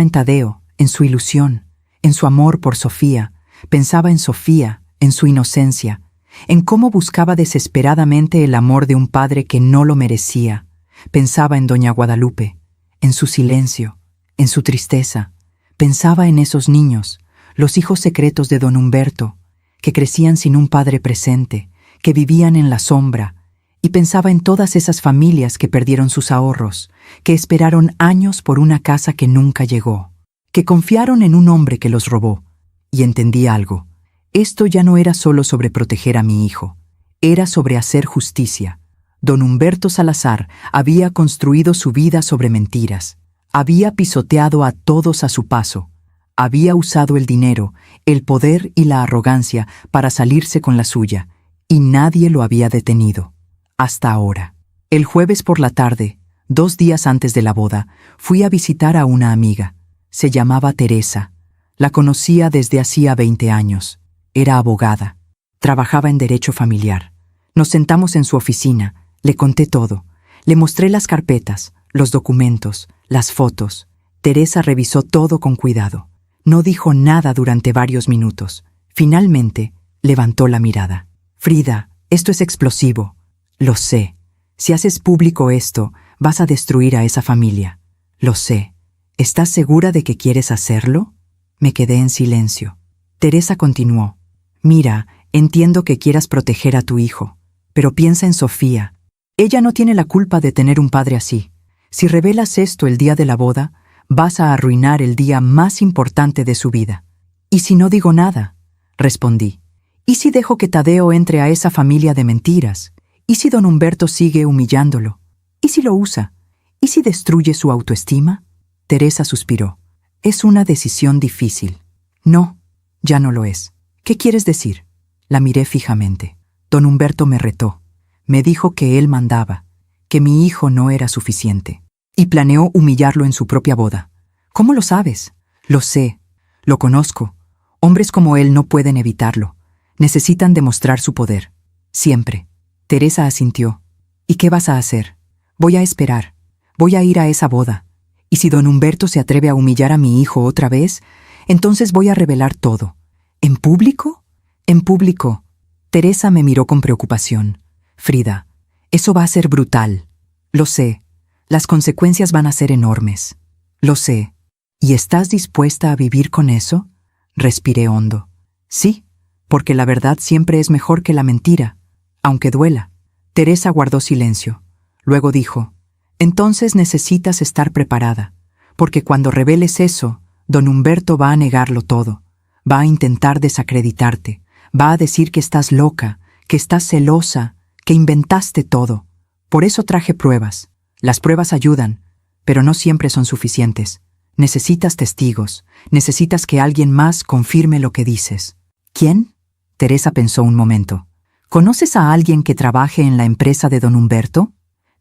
en Tadeo, en su ilusión, en su amor por Sofía. Pensaba en Sofía, en su inocencia, en cómo buscaba desesperadamente el amor de un padre que no lo merecía. Pensaba en doña Guadalupe, en su silencio, en su tristeza. Pensaba en esos niños, los hijos secretos de don Humberto, que crecían sin un padre presente, que vivían en la sombra, y pensaba en todas esas familias que perdieron sus ahorros, que esperaron años por una casa que nunca llegó, que confiaron en un hombre que los robó. Y entendí algo. Esto ya no era solo sobre proteger a mi hijo, era sobre hacer justicia. Don Humberto Salazar había construido su vida sobre mentiras, había pisoteado a todos a su paso, había usado el dinero, el poder y la arrogancia para salirse con la suya, y nadie lo había detenido. Hasta ahora. El jueves por la tarde, 2 días antes de la boda, fui a visitar a una amiga. Se llamaba Teresa. La conocía desde hacía 20 años. Era abogada. Trabajaba en derecho familiar. Nos sentamos en su oficina. Le conté todo. Le mostré las carpetas, los documentos, las fotos. Teresa revisó todo con cuidado. No dijo nada durante varios minutos. Finalmente, levantó la mirada. Frida, esto es explosivo. Lo sé. Si haces público esto, vas a destruir a esa familia. Lo sé. ¿Estás segura de que quieres hacerlo? Me quedé en silencio. Teresa continuó. Mira, Entiendo que quieras proteger a tu hijo, pero piensa en Sofía. Ella no tiene la culpa de tener un padre así. Si revelas esto el día de la boda, vas a arruinar el día más importante de su vida. ¿Y si no digo nada?, respondí. ¿Y si dejo que Tadeo entre a esa familia de mentiras? ¿Y si don Humberto sigue humillándolo? ¿Y si lo usa? ¿Y si destruye su autoestima? Teresa suspiró. Es una decisión difícil. No, ya no lo es. ¿Qué quieres decir? La miré fijamente. Don Humberto me retó. Me dijo que él mandaba, que mi hijo no era suficiente. Y planeó humillarlo en su propia boda. ¿Cómo lo sabes? Lo sé, lo conozco. Hombres como él no pueden evitarlo. Necesitan demostrar su poder. Siempre. Teresa asintió. ¿Y qué vas a hacer? Voy a esperar. Voy a ir a esa boda. Y si don Humberto se atreve a humillar a mi hijo otra vez, entonces voy a revelar todo. ¿En público? En público. Teresa me miró con preocupación. Frida, eso va a ser brutal. Lo sé. Las consecuencias van a ser enormes. Lo sé. ¿Y estás dispuesta a vivir con eso? Respiré hondo. Sí, porque la verdad siempre es mejor que la mentira, aunque duela. Teresa guardó silencio. Luego dijo, entonces necesitas estar preparada, porque cuando reveles eso, don Humberto va a negarlo todo. Va a intentar desacreditarte. Va a decir que estás loca, que estás celosa, que inventaste todo. Por eso traje pruebas. Las pruebas ayudan, pero no siempre son suficientes. Necesitas testigos. Necesitas que alguien más confirme lo que dices. ¿Quién? Teresa pensó un momento. ¿Conoces a alguien que trabaje en la empresa de don Humberto?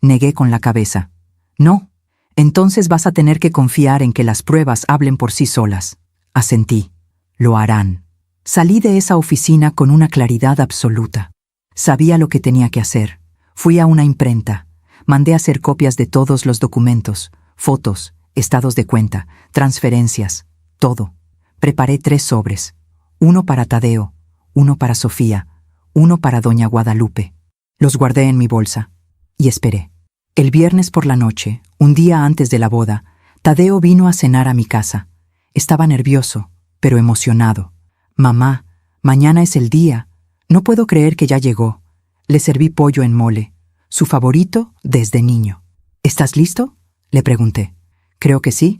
Negué con la cabeza. No. Entonces vas a tener que confiar en que las pruebas hablen por sí solas. Asentí. Lo harán. Salí de esa oficina con una claridad absoluta. Sabía lo que tenía que hacer. Fui a una imprenta. Mandé a hacer copias de todos los documentos, fotos, estados de cuenta, transferencias, todo. Preparé 3 sobres. Uno para Tadeo, uno para Sofía, uno para doña Guadalupe. Los guardé en mi bolsa y esperé. El viernes por la noche, un día antes de la boda, Tadeo vino a cenar a mi casa. Estaba nervioso, pero emocionado. Mamá, mañana es el día. No puedo creer que ya llegó. Le serví pollo en mole, su favorito desde niño. ¿Estás listo?, le pregunté. Creo que sí.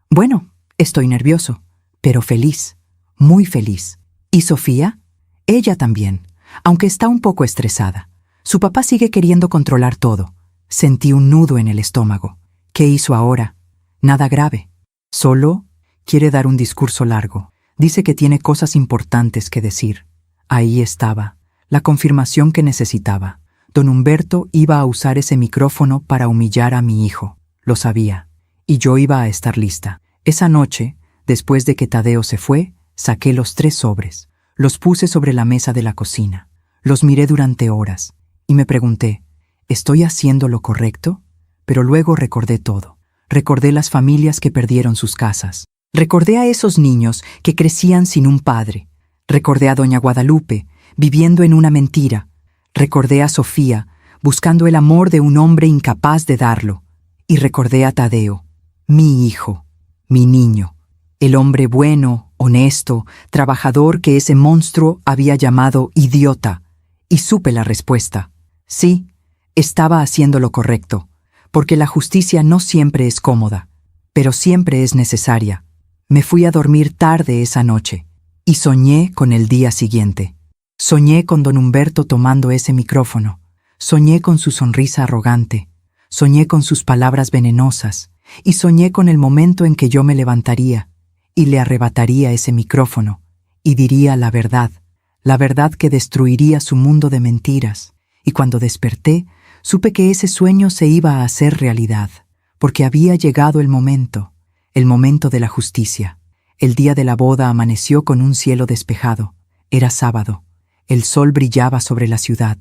Bueno, estoy nervioso, pero feliz, muy feliz. ¿Y Sofía? Ella también, aunque está un poco estresada. Su papá sigue queriendo controlar todo. Sentí un nudo en el estómago. ¿Qué hizo ahora? Nada grave. Solo quiere dar un discurso largo. Dice que tiene cosas importantes que decir. Ahí estaba, la confirmación que necesitaba. Don Humberto iba a usar ese micrófono para humillar a mi hijo. Lo sabía. Y yo iba a estar lista. Esa noche, después de que Tadeo se fue, saqué los 3 sobres. Los puse sobre la mesa de la cocina. Los miré durante horas. Y me pregunté, ¿estoy haciendo lo correcto? Pero luego recordé todo. Recordé las familias que perdieron sus casas. Recordé a esos niños que crecían sin un padre. Recordé a doña Guadalupe, viviendo en una mentira. Recordé a Sofía, buscando el amor de un hombre incapaz de darlo. Y recordé a Tadeo, mi hijo, mi niño, el hombre bueno, honesto, trabajador que ese monstruo había llamado idiota. Y supe la respuesta. Sí, estaba haciendo lo correcto, porque la justicia no siempre es cómoda, pero siempre es necesaria. Me fui a dormir tarde esa noche, y soñé con el día siguiente. Soñé con don Humberto tomando ese micrófono. Soñé con su sonrisa arrogante. Soñé con sus palabras venenosas. Y soñé con el momento en que yo me levantaría y le arrebataría ese micrófono y diría la verdad que destruiría su mundo de mentiras. Y cuando desperté, supe que ese sueño se iba a hacer realidad, porque había llegado el momento de la justicia. El día de la boda amaneció con un cielo despejado. Era sábado. El sol brillaba sobre la ciudad.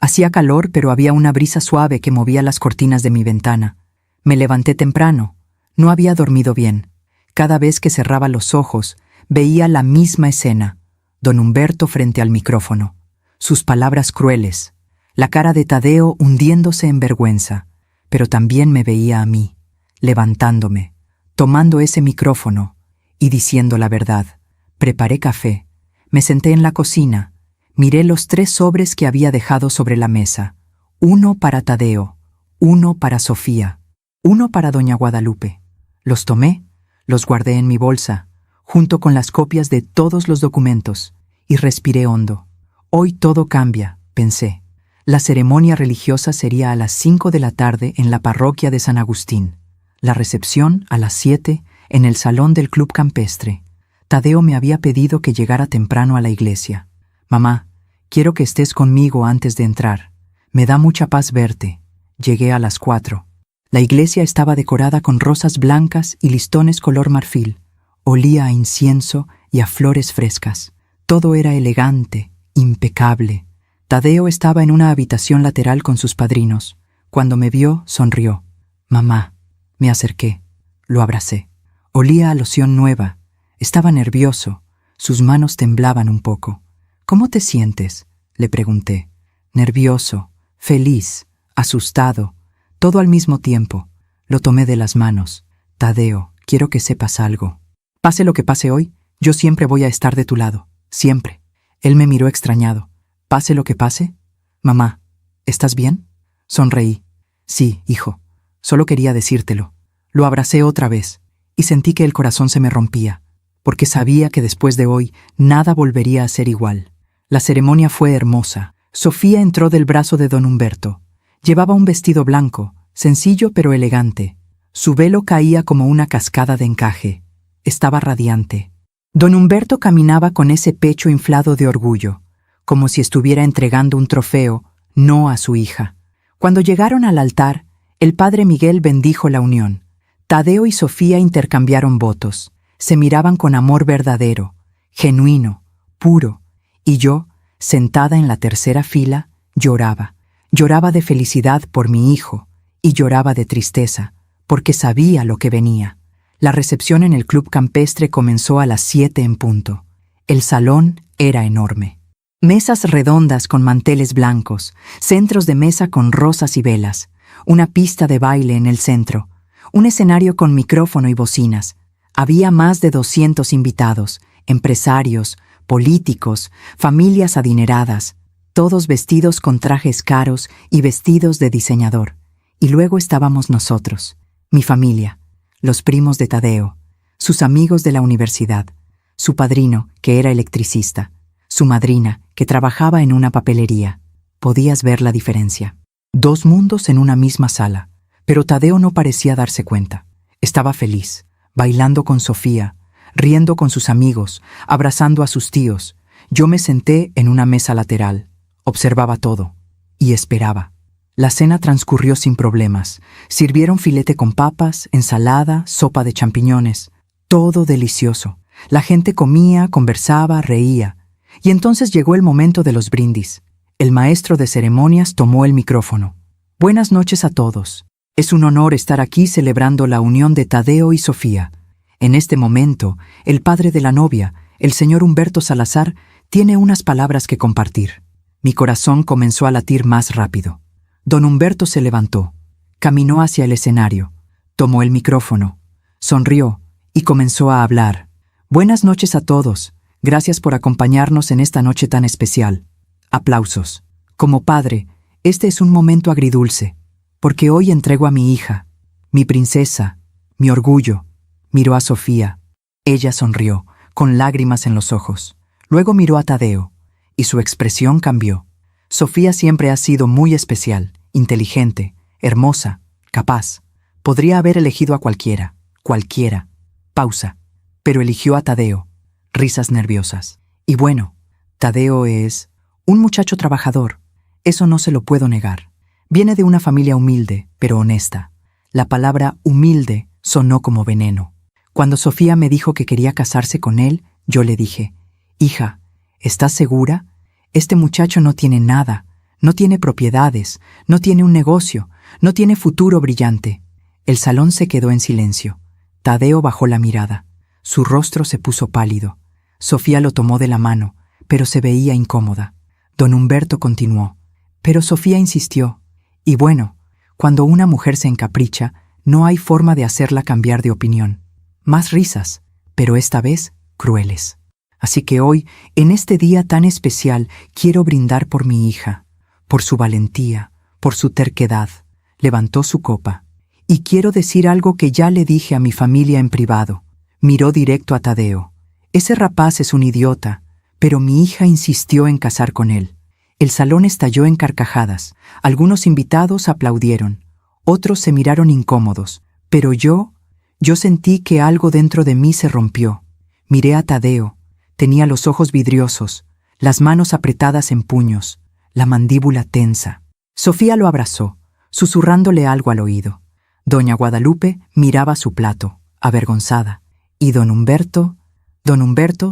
Hacía calor, pero había una brisa suave que movía las cortinas de mi ventana. Me levanté temprano. No había dormido bien. Cada vez que cerraba los ojos, veía la misma escena. Don Humberto frente al micrófono. Sus palabras crueles. La cara de Tadeo hundiéndose en vergüenza. Pero también me veía a mí, levantándome, tomando ese micrófono y diciendo la verdad. Preparé café. Me senté en la cocina. Miré los 3 sobres que había dejado sobre la mesa. 1 para Tadeo, 1 para Sofía, 1 para doña Guadalupe. Los tomé, los guardé en mi bolsa, junto con las copias de todos los documentos, y respiré hondo. Hoy todo cambia, pensé. La ceremonia religiosa sería a las 5 de la tarde en la parroquia de San Agustín. La recepción a las 7 en el salón del club campestre. Tadeo me había pedido que llegara temprano a la iglesia. Mamá, quiero que estés conmigo antes de entrar. Me da mucha paz verte. Llegué a las 4. La iglesia estaba decorada con rosas blancas y listones color marfil. Olía a incienso y a flores frescas. Todo era elegante, impecable. Tadeo estaba en una habitación lateral con sus padrinos. Cuando me vio, sonrió. Mamá. Me acerqué. Lo abracé. Olía a loción nueva. Estaba nervioso. Sus manos temblaban un poco. ¿Cómo te sientes?, le pregunté. Nervioso, feliz, asustado, todo al mismo tiempo. Lo tomé de las manos. Tadeo, quiero que sepas algo. Pase lo que pase hoy, yo siempre voy a estar de tu lado. Siempre. Él me miró extrañado. ¿Pase lo que pase? Mamá, ¿estás bien? Sonreí. Sí, hijo. Solo quería decírtelo. Lo abracé otra vez y sentí que el corazón se me rompía, porque sabía que después de hoy nada volvería a ser igual. La ceremonia fue hermosa. Sofía entró del brazo de don Humberto. Llevaba un vestido blanco, sencillo pero elegante. Su velo caía como una cascada de encaje. Estaba radiante. Don Humberto caminaba con ese pecho inflado de orgullo, como si estuviera entregando un trofeo, no a su hija. Cuando llegaron al altar, el padre Miguel bendijo la unión. Tadeo y Sofía intercambiaron votos. Se miraban con amor verdadero, genuino, puro. Y yo, sentada en la tercera fila, lloraba. Lloraba de felicidad por mi hijo y lloraba de tristeza, porque sabía lo que venía. La recepción en el club campestre comenzó a las 7 en punto. El salón era enorme. Mesas redondas con manteles blancos, centros de mesa con rosas y velas, una pista de baile en el centro, un escenario con micrófono y bocinas. Había más de 200 invitados, empresarios, políticos, familias adineradas, todos vestidos con trajes caros y vestidos de diseñador. Y luego estábamos nosotros, mi familia, los primos de Tadeo, sus amigos de la universidad, su padrino, que era electricista, su madrina, que trabajaba en una papelería. Podías ver la diferencia. 2 mundos en una misma sala, pero Tadeo no parecía darse cuenta. Estaba feliz, bailando con Sofía, riendo con sus amigos, abrazando a sus tíos. Yo me senté en una mesa lateral, observaba todo y esperaba. La cena transcurrió sin problemas. Sirvieron filete con papas, ensalada, sopa de champiñones. Todo delicioso. La gente comía, conversaba, reía. Y entonces llegó el momento de los brindis. El maestro de ceremonias tomó el micrófono. Buenas noches a todos. Es un honor estar aquí celebrando la unión de Tadeo y Sofía. En este momento, el padre de la novia, el señor Humberto Salazar, tiene unas palabras que compartir. Mi corazón comenzó a latir más rápido. Don Humberto se levantó, caminó hacia el escenario, tomó el micrófono, sonrió y comenzó a hablar. Buenas noches a todos. Gracias por acompañarnos en esta noche tan especial. Aplausos. Como padre, este es un momento agridulce, porque hoy entrego a mi hija, mi princesa, mi orgullo. Miró a Sofía. Ella sonrió, con lágrimas en los ojos. Luego miró a Tadeo, y su expresión cambió. Sofía siempre ha sido muy especial, inteligente, hermosa, capaz. Podría haber elegido a cualquiera. Pausa. Pero eligió a Tadeo. Risas nerviosas. Y bueno, Tadeo es un muchacho trabajador. Eso no se lo puedo negar. Viene de una familia humilde, pero honesta. La palabra humilde sonó como veneno. Cuando Sofía me dijo que quería casarse con él, yo le dije, hija, ¿estás segura? Este muchacho no tiene nada, no tiene propiedades, no tiene un negocio, no tiene futuro brillante. El salón se quedó en silencio. Tadeo bajó la mirada. Su rostro se puso pálido. Sofía lo tomó de la mano, pero se veía incómoda. Don Humberto continuó. Pero Sofía insistió. Y bueno, cuando una mujer se encapricha, no hay forma de hacerla cambiar de opinión. Más risas, pero esta vez crueles. Así que hoy, en este día tan especial, quiero brindar por mi hija, por su valentía, por su terquedad. Levantó su copa. Y quiero decir algo que ya le dije a mi familia en privado. Miró directo a Tadeo. Ese rapaz es un idiota, pero mi hija insistió en casar con él. El salón estalló en carcajadas. Algunos invitados aplaudieron. Otros se miraron incómodos. Pero yo sentí que algo dentro de mí se rompió. Miré a Tadeo. Tenía los ojos vidriosos, las manos apretadas en puños, la mandíbula tensa. Sofía lo abrazó, susurrándole algo al oído. Doña Guadalupe miraba su plato, avergonzada, y don Humberto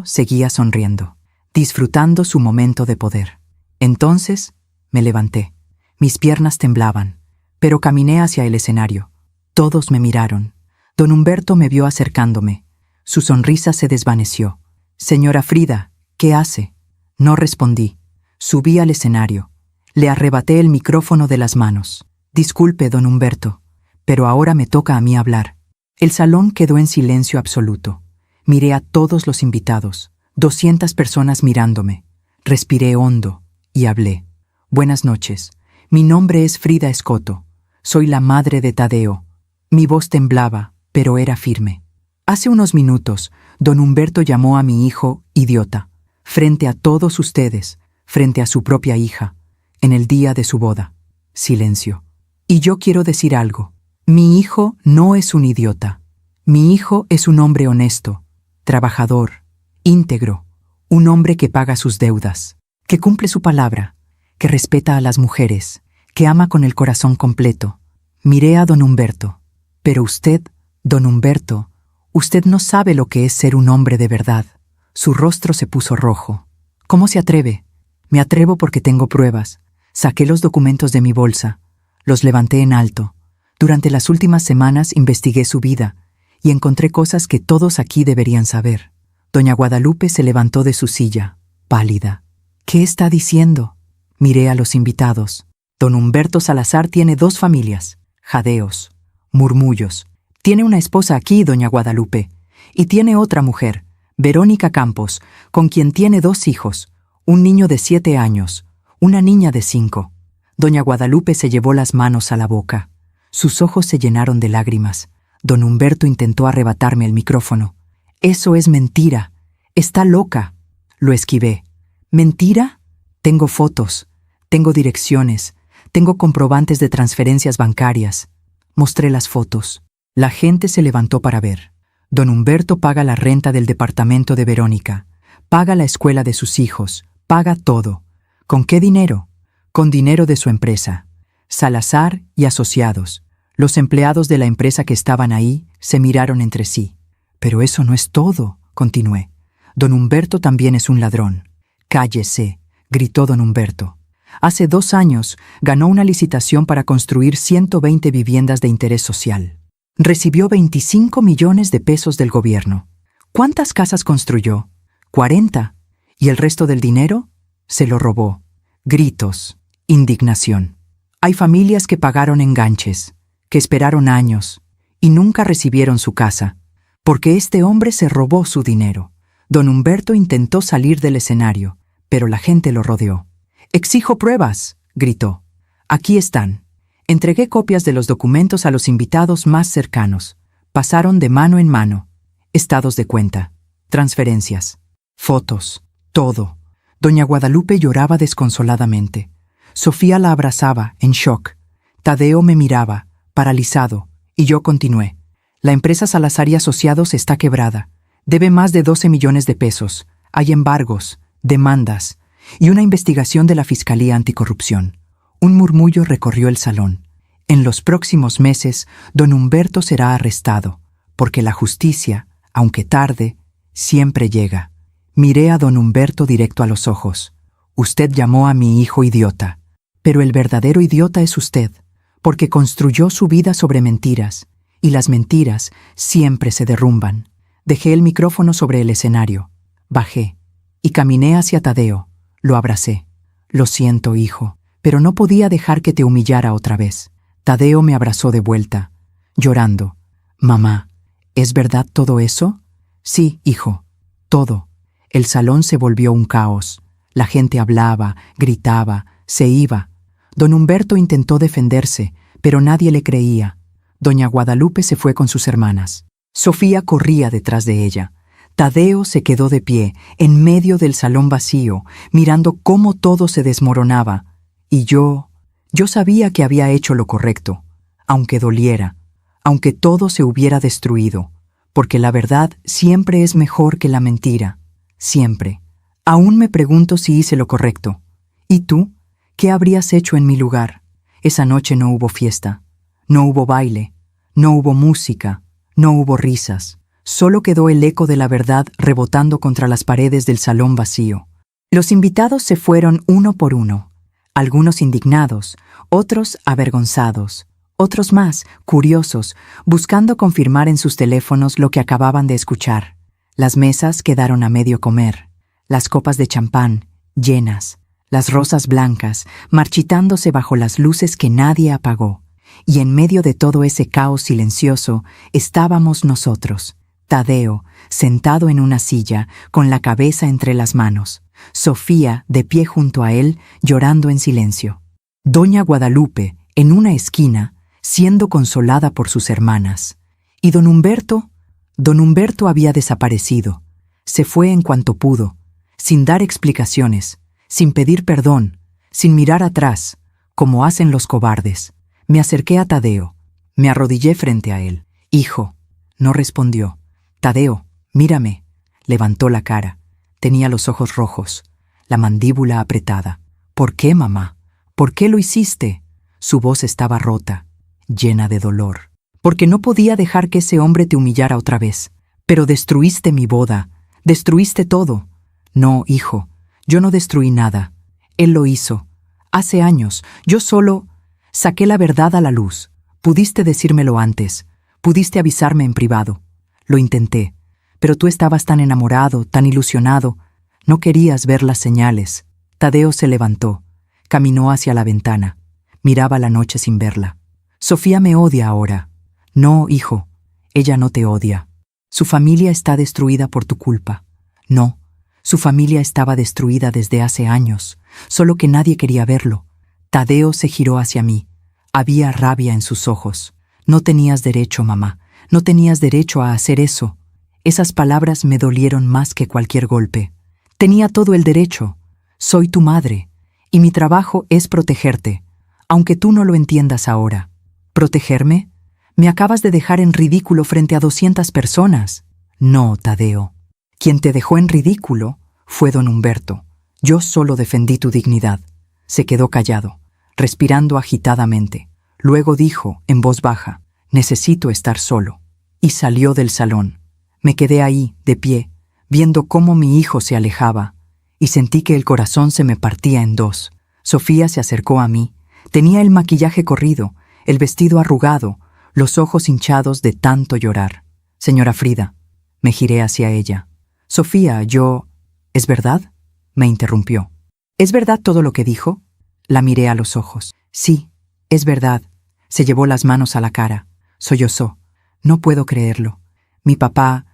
seguía sonriendo, disfrutando su momento de poder. Entonces me levanté. Mis piernas temblaban, pero caminé hacia el escenario. Todos me miraron. Don Humberto me vio acercándome. Su sonrisa se desvaneció. «Señora Frida, ¿qué hace?» No respondí. Subí al escenario. Le arrebaté el micrófono de las manos. «Disculpe, don Humberto, pero ahora me toca a mí hablar». El salón quedó en silencio absoluto. Miré a todos los invitados, 200 personas mirándome. Respiré hondo y hablé. «Buenas noches. Mi nombre es Frida Escoto. Soy la madre de Tadeo». Mi voz temblaba, pero era firme. Hace unos minutos, don Humberto llamó a mi hijo idiota, frente a todos ustedes, frente a su propia hija, en el día de su boda. Silencio. Y yo quiero decir algo. Mi hijo no es un idiota. Mi hijo es un hombre honesto, trabajador, íntegro, un hombre que paga sus deudas, que cumple su palabra, que respeta a las mujeres, que ama con el corazón completo. Miré a don Humberto. Pero usted, don Humberto, usted no sabe lo que es ser un hombre de verdad. Su rostro se puso rojo. ¿Cómo se atreve? Me atrevo porque tengo pruebas. Saqué los documentos de mi bolsa. Los levanté en alto. Durante las últimas semanas investigué su vida y encontré cosas que todos aquí deberían saber. Doña Guadalupe se levantó de su silla, pálida. ¿Qué está diciendo? Miré a los invitados. Don Humberto Salazar tiene 2 familias, jadeos, murmullos. Tiene una esposa aquí, doña Guadalupe, y tiene otra mujer, Verónica Campos, con quien tiene 2 hijos, un niño de 7 años, una niña de 5. Doña Guadalupe se llevó las manos a la boca. Sus ojos se llenaron de lágrimas. Don Humberto intentó arrebatarme el micrófono. «Eso es mentira. Está loca». Lo esquivé. «¿Mentira? Tengo fotos, tengo direcciones, tengo comprobantes de transferencias bancarias». Mostré las fotos. La gente se levantó para ver. Don Humberto paga la renta del departamento de Verónica, paga la escuela de sus hijos, paga todo. ¿Con qué dinero? Con dinero de su empresa. Salazar y asociados. Los empleados de la empresa que estaban ahí se miraron entre sí. «Pero eso no es todo», continué. «Don Humberto también es un ladrón». «Cállese», gritó don Humberto. «Hace 2 años ganó una licitación para construir 120 viviendas de interés social. Recibió 25 millones de pesos del gobierno. ¿Cuántas casas construyó? 40. ¿Y el resto del dinero? Se lo robó». Gritos, indignación. Hay familias que pagaron enganches, que esperaron años y nunca recibieron su casa, porque este hombre se robó su dinero. Don Humberto intentó salir del escenario, pero la gente lo rodeó. «Exijo pruebas», gritó. «Aquí están». Entregué copias de los documentos a los invitados más cercanos. Pasaron de mano en mano. Estados de cuenta, transferencias, fotos, todo. Doña Guadalupe lloraba desconsoladamente. Sofía la abrazaba, en shock. Tadeo me miraba, paralizado, y yo continué. «La empresa Salazar y Asociados está quebrada. Debe más de 12 millones de pesos. Hay embargos, demandas y una investigación de la Fiscalía Anticorrupción». Un murmullo recorrió el salón. En los próximos meses, don Humberto será arrestado, porque la justicia, aunque tarde, siempre llega. Miré a don Humberto directo a los ojos. «Usted llamó a mi hijo idiota, pero el verdadero idiota es usted, porque construyó su vida sobre mentiras, y las mentiras siempre se derrumban». Dejé el micrófono sobre el escenario. Bajé y caminé hacia Tadeo. Lo abracé. «Lo siento, hijo, pero no podía dejar que te humillara otra vez». Tadeo me abrazó de vuelta, llorando. «Mamá, ¿es verdad todo eso?» «Sí, hijo, todo. El salón se volvió un caos. La gente hablaba, gritaba, se iba. Don Humberto intentó defenderse, pero nadie le creía. Doña Guadalupe se fue con sus hermanas. Sofía corría detrás de ella. Tadeo se quedó de pie, en medio del salón vacío, mirando cómo todo se desmoronaba. Y yo sabía que había hecho lo correcto, aunque doliera, aunque todo se hubiera destruido, porque la verdad siempre es mejor que la mentira, siempre. Aún me pregunto si hice lo correcto. ¿Y tú? ¿Qué habrías hecho en mi lugar? Esa noche no hubo fiesta, no hubo baile, no hubo música, no hubo risas. Solo quedó el eco de la verdad rebotando contra las paredes del salón vacío. Los invitados se fueron uno por uno, algunos indignados, otros avergonzados, otros más curiosos, buscando confirmar en sus teléfonos lo que acababan de escuchar. Las mesas quedaron a medio comer, las copas de champán llenas, las rosas blancas marchitándose bajo las luces que nadie apagó. Y en medio de todo ese caos silencioso estábamos nosotros. Tadeo, sentado en una silla, con la cabeza entre las manos. Sofía, de pie junto a él, llorando en silencio. Doña Guadalupe, en una esquina, siendo consolada por sus hermanas. Y don Humberto había desaparecido. Se fue en cuanto pudo, sin dar explicaciones, sin pedir perdón, sin mirar atrás, como hacen los cobardes. Me acerqué a Tadeo, me arrodillé frente a él. «Hijo», no respondió. «Tadeo, mírame». Levantó la cara. Tenía los ojos rojos, la mandíbula apretada. «¿Por qué, mamá? ¿Por qué lo hiciste?» Su voz estaba rota, llena de dolor. «Porque no podía dejar que ese hombre te humillara otra vez. Pero destruiste mi boda, destruiste todo». «No, hijo, yo no destruí nada. Él lo hizo. Hace años, yo solo saqué la verdad a la luz. Pudiste decírmelo antes, pudiste avisarme en privado. Lo intenté, pero tú estabas tan enamorado, tan ilusionado, no querías ver las señales». Tadeo se levantó, caminó hacia la ventana, miraba la noche sin verla. «Sofía me odia ahora». «No, hijo, ella no te odia. Su familia está destruida por tu culpa». «No, su familia estaba destruida desde hace años, solo que nadie quería verlo». Tadeo se giró hacia mí. Había rabia en sus ojos. «No tenías derecho, mamá. No tenías derecho a hacer eso». Esas palabras me dolieron más que cualquier golpe. Tenía todo el derecho. Soy tu madre, y mi trabajo es protegerte, aunque tú no lo entiendas ahora. ¿Protegerme? Me acabas de dejar en ridículo frente a 200 personas. No, Tadeo. Quien te dejó en ridículo fue don Humberto. Yo solo defendí tu dignidad». Se quedó callado, respirando agitadamente. Luego dijo, en voz baja, «Necesito estar solo». Y salió del salón. Me quedé ahí, de pie, viendo cómo mi hijo se alejaba, y sentí que el corazón se me partía en dos. Sofía se acercó a mí. Tenía el maquillaje corrido, el vestido arrugado, los ojos hinchados de tanto llorar. «Señora Frida». Me giré hacia ella. «Sofía, yo... ¿Es verdad?», me interrumpió. «¿Es verdad todo lo que dijo?». La miré a los ojos. «Sí, es verdad». Se llevó las manos a la cara. Sollozó. «No puedo creerlo. Mi papá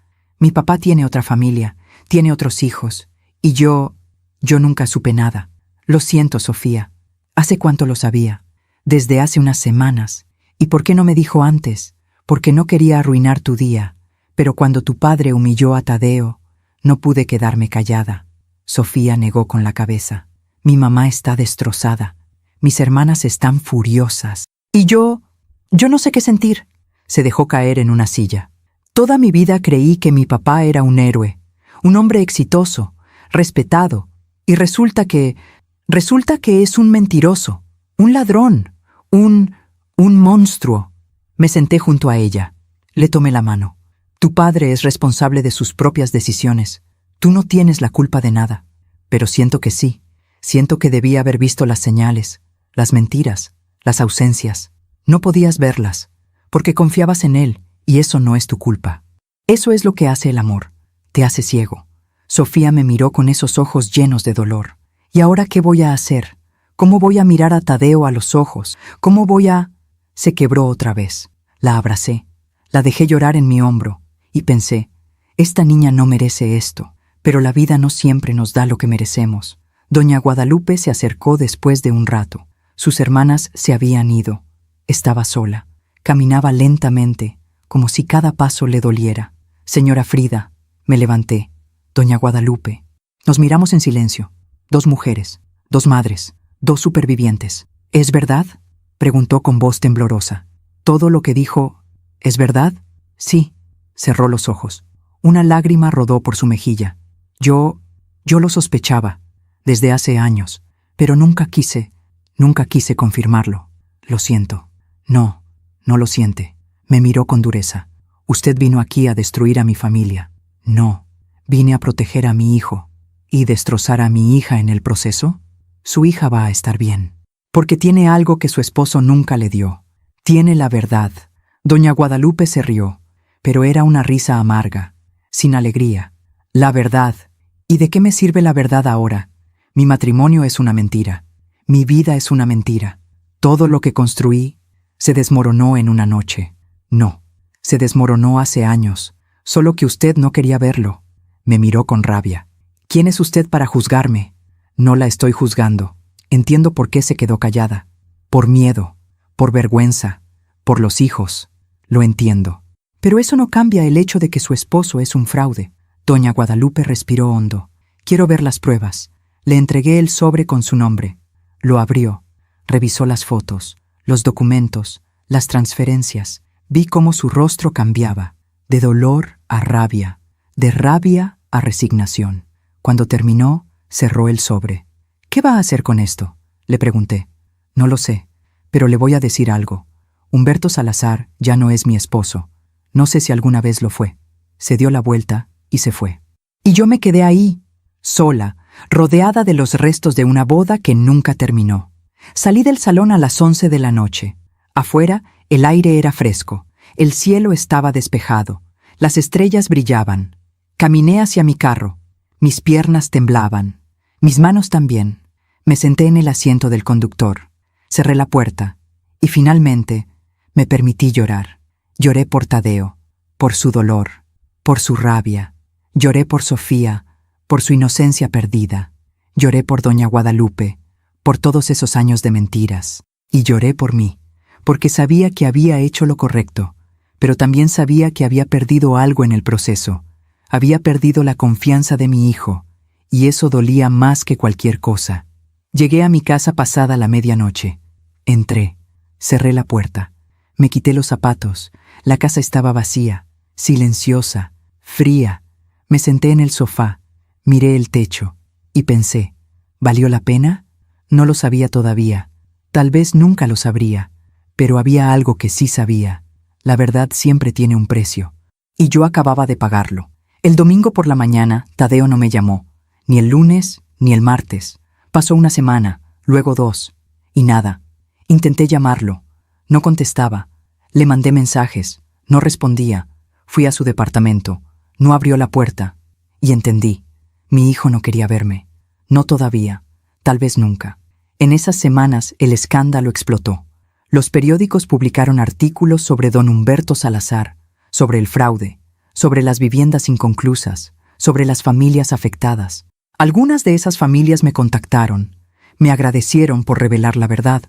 tiene otra familia, tiene otros hijos, y yo nunca supe nada. Lo siento, Sofía». «¿Hace cuánto lo sabía?». «Desde hace unas semanas». «¿Y por qué no me dijo antes?». «Porque no quería arruinar tu día. Pero cuando tu padre humilló a Tadeo, no pude quedarme callada». Sofía negó con la cabeza. «Mi mamá está destrozada. Mis hermanas están furiosas. Y yo no sé qué sentir». Se dejó caer en una silla. «Toda mi vida creí que mi papá era un héroe, un hombre exitoso, respetado, y resulta que es un mentiroso, un ladrón, un monstruo». Me senté junto a ella. Le tomé la mano. «Tu padre es responsable de sus propias decisiones. Tú no tienes la culpa de nada. Pero siento que sí. Siento que debía haber visto las señales, las mentiras, las ausencias. No podías verlas, porque confiabas en él, y eso no es tu culpa. Eso es lo que hace el amor. Te hace ciego». Sofía me miró con esos ojos llenos de dolor. «¿Y ahora qué voy a hacer? ¿Cómo voy a mirar a Tadeo a los ojos? ¿Cómo voy a...?» Se quebró otra vez. La abracé. La dejé llorar en mi hombro. Y pensé, esta niña no merece esto. Pero la vida no siempre nos da lo que merecemos. Doña Guadalupe se acercó después de un rato. Sus hermanas se habían ido. Estaba sola. Caminaba lentamente, como si cada paso le doliera. Señora Frida, me levanté. Doña Guadalupe. Nos miramos en silencio. 2 mujeres, 2 madres, 2 supervivientes. ¿Es verdad?, preguntó con voz temblorosa. ¿Todo lo que dijo es verdad? Sí. Cerró los ojos. Una lágrima rodó por su mejilla. Yo lo sospechaba, desde hace años, pero nunca quise confirmarlo. Lo siento. No lo siente. Me miró con dureza. Usted vino aquí a destruir a mi familia. No, vine a proteger a mi hijo. ¿Y destrozar a mi hija en el proceso? Su hija va a estar bien, porque tiene algo que su esposo nunca le dio. Tiene la verdad. Doña Guadalupe se rió, pero era una risa amarga, sin alegría. La verdad. ¿Y de qué me sirve la verdad ahora? Mi matrimonio es una mentira. Mi vida es una mentira. Todo lo que construí se desmoronó en una noche. No, se desmoronó hace años, solo que usted no quería verlo. Me miró con rabia. ¿Quién es usted para juzgarme? No la estoy juzgando. Entiendo por qué se quedó callada. Por miedo, por vergüenza, por los hijos. Lo entiendo. Pero eso no cambia el hecho de que su esposo es un fraude. Doña Guadalupe respiró hondo. Quiero ver las pruebas. Le entregué el sobre con su nombre. Lo abrió. Revisó las fotos, los documentos, las transferencias. Vi cómo su rostro cambiaba, de dolor a rabia, de rabia a resignación. Cuando terminó, cerró el sobre. ¿Qué va a hacer con esto?, le pregunté. No lo sé, pero le voy a decir algo. Humberto Salazar ya no es mi esposo. No sé si alguna vez lo fue. Se dio la vuelta y se fue. Y yo me quedé ahí, sola, rodeada de los restos de una boda que nunca terminó. Salí del salón a las 11 de la noche. Afuera, el aire era fresco. El cielo estaba despejado. Las estrellas brillaban. Caminé hacia mi carro. Mis piernas temblaban. Mis manos también. Me senté en el asiento del conductor. Cerré la puerta. Y finalmente, me permití llorar. Lloré por Tadeo, por su dolor, por su rabia. Lloré por Sofía, por su inocencia perdida. Lloré por Doña Guadalupe, por todos esos años de mentiras. Y lloré por mí, porque sabía que había hecho lo correcto, pero también sabía que había perdido algo en el proceso. Había perdido la confianza de mi hijo, y eso dolía más que cualquier cosa. Llegué a mi casa pasada la medianoche. Entré, cerré la puerta, me quité los zapatos. La casa estaba vacía, silenciosa, fría. Me senté en el sofá, miré el techo y pensé, ¿valió la pena? No lo sabía todavía. Tal vez nunca lo sabría, pero había algo que sí sabía. La verdad siempre tiene un precio, y yo acababa de pagarlo. El domingo por la mañana, Tadeo no me llamó, ni el lunes ni el martes. Pasó una semana, luego 2, y nada. Intenté llamarlo, no contestaba. Le mandé mensajes, no respondía. Fui a su departamento, no abrió la puerta, y entendí. Mi hijo no quería verme. No todavía, tal vez nunca. En esas semanas el escándalo explotó. Los periódicos publicaron artículos sobre don Humberto Salazar, sobre el fraude, sobre las viviendas inconclusas, sobre las familias afectadas. Algunas de esas familias me contactaron, me agradecieron por revelar la verdad,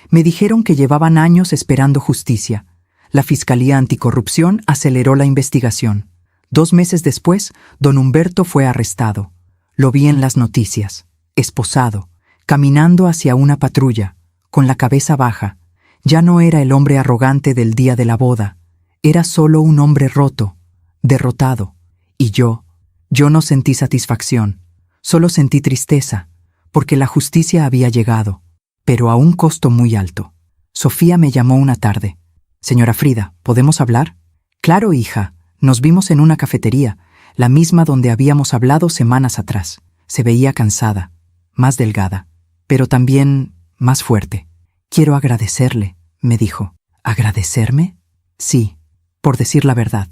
me dijeron que llevaban años esperando justicia. La Fiscalía Anticorrupción aceleró la investigación. 2 meses después, don Humberto fue arrestado. Lo vi en las noticias, esposado, caminando hacia una patrulla, con la cabeza baja. Ya no era el hombre arrogante del día de la boda, era solo un hombre roto, derrotado. Y yo no sentí satisfacción, solo sentí tristeza, porque la justicia había llegado, pero a un costo muy alto. Sofía me llamó una tarde. «Señora Frida, ¿podemos hablar?» «Claro, hija. Nos vimos en una cafetería, la misma donde habíamos hablado semanas atrás. Se veía cansada, más delgada, pero también más fuerte. Quiero agradecerle», me dijo. «¿Agradecerme?» «Sí, por decir la verdad.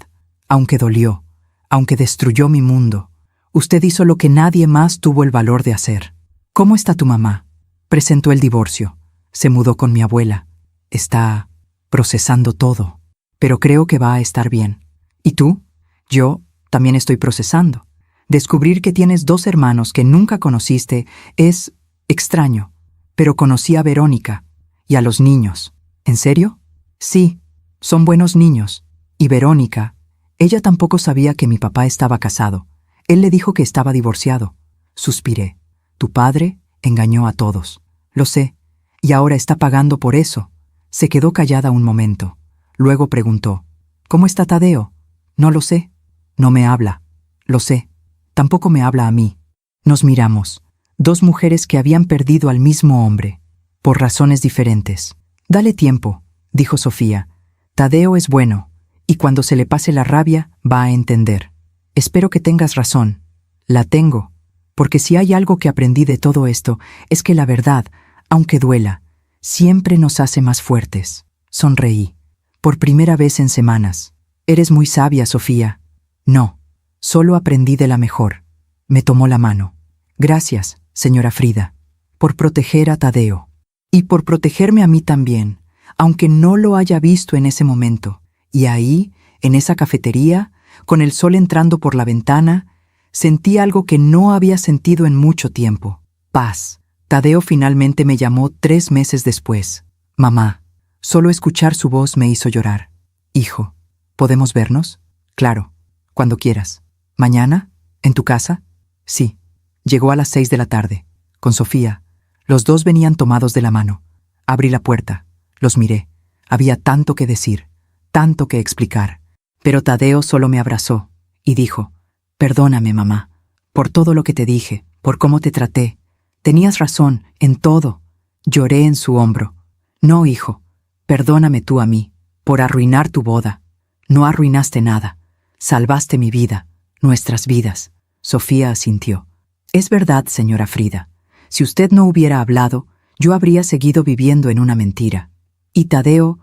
Aunque dolió, aunque destruyó mi mundo, usted hizo lo que nadie más tuvo el valor de hacer. ¿Cómo está tu mamá?» «Presentó el divorcio. Se mudó con mi abuela. Está procesando todo, pero creo que va a estar bien. ¿Y tú?» «Yo también estoy procesando. Descubrir que tienes 2 hermanos que nunca conociste es extraño, pero conocí a Verónica y a los niños. ¿En serio? Sí, son buenos niños. Y Verónica, ella tampoco sabía que mi papá estaba casado. Él le dijo que estaba divorciado. Suspiré. Tu padre engañó a todos. Lo sé, y ahora está pagando por eso. Se quedó callada un momento. Luego preguntó, ¿cómo está Tadeo? No lo sé. No me habla. Lo sé. Tampoco me habla a mí. Nos miramos. 2 mujeres que habían perdido al mismo hombre, por razones diferentes. Dale tiempo, dijo Sofía. Tadeo es bueno, y cuando se le pase la rabia, va a entender. Espero que tengas razón. La tengo, porque si hay algo que aprendí de todo esto, es que la verdad, aunque duela, siempre nos hace más fuertes. Sonreí. Por primera vez en semanas. Eres muy sabia, Sofía. No, solo aprendí de la mejor. Me tomó la mano. Gracias, señora Frida, por proteger a Tadeo. Y por protegerme a mí también, aunque no lo haya visto en ese momento. Y ahí, en esa cafetería, con el sol entrando por la ventana, sentí algo que no había sentido en mucho tiempo. Paz. Tadeo finalmente me llamó 3 meses después. Mamá. Solo escuchar su voz me hizo llorar. Hijo, ¿podemos vernos? Claro, cuando quieras. ¿Mañana? ¿En tu casa? Sí. Llegó a las 6 de la tarde, con Sofía. Los 2 venían tomados de la mano. Abrí la puerta. Los miré. Había tanto que decir, tanto que explicar. Pero Tadeo solo me abrazó y dijo, perdóname, mamá, por todo lo que te dije, por cómo te traté. Tenías razón en todo. Lloré en su hombro. No, hijo, perdóname tú a mí, por arruinar tu boda. No arruinaste nada. Salvaste mi vida, nuestras vidas. Sofía asintió. Es verdad, señora Frida. Si usted no hubiera hablado, yo habría seguido viviendo en una mentira. Y Tadeo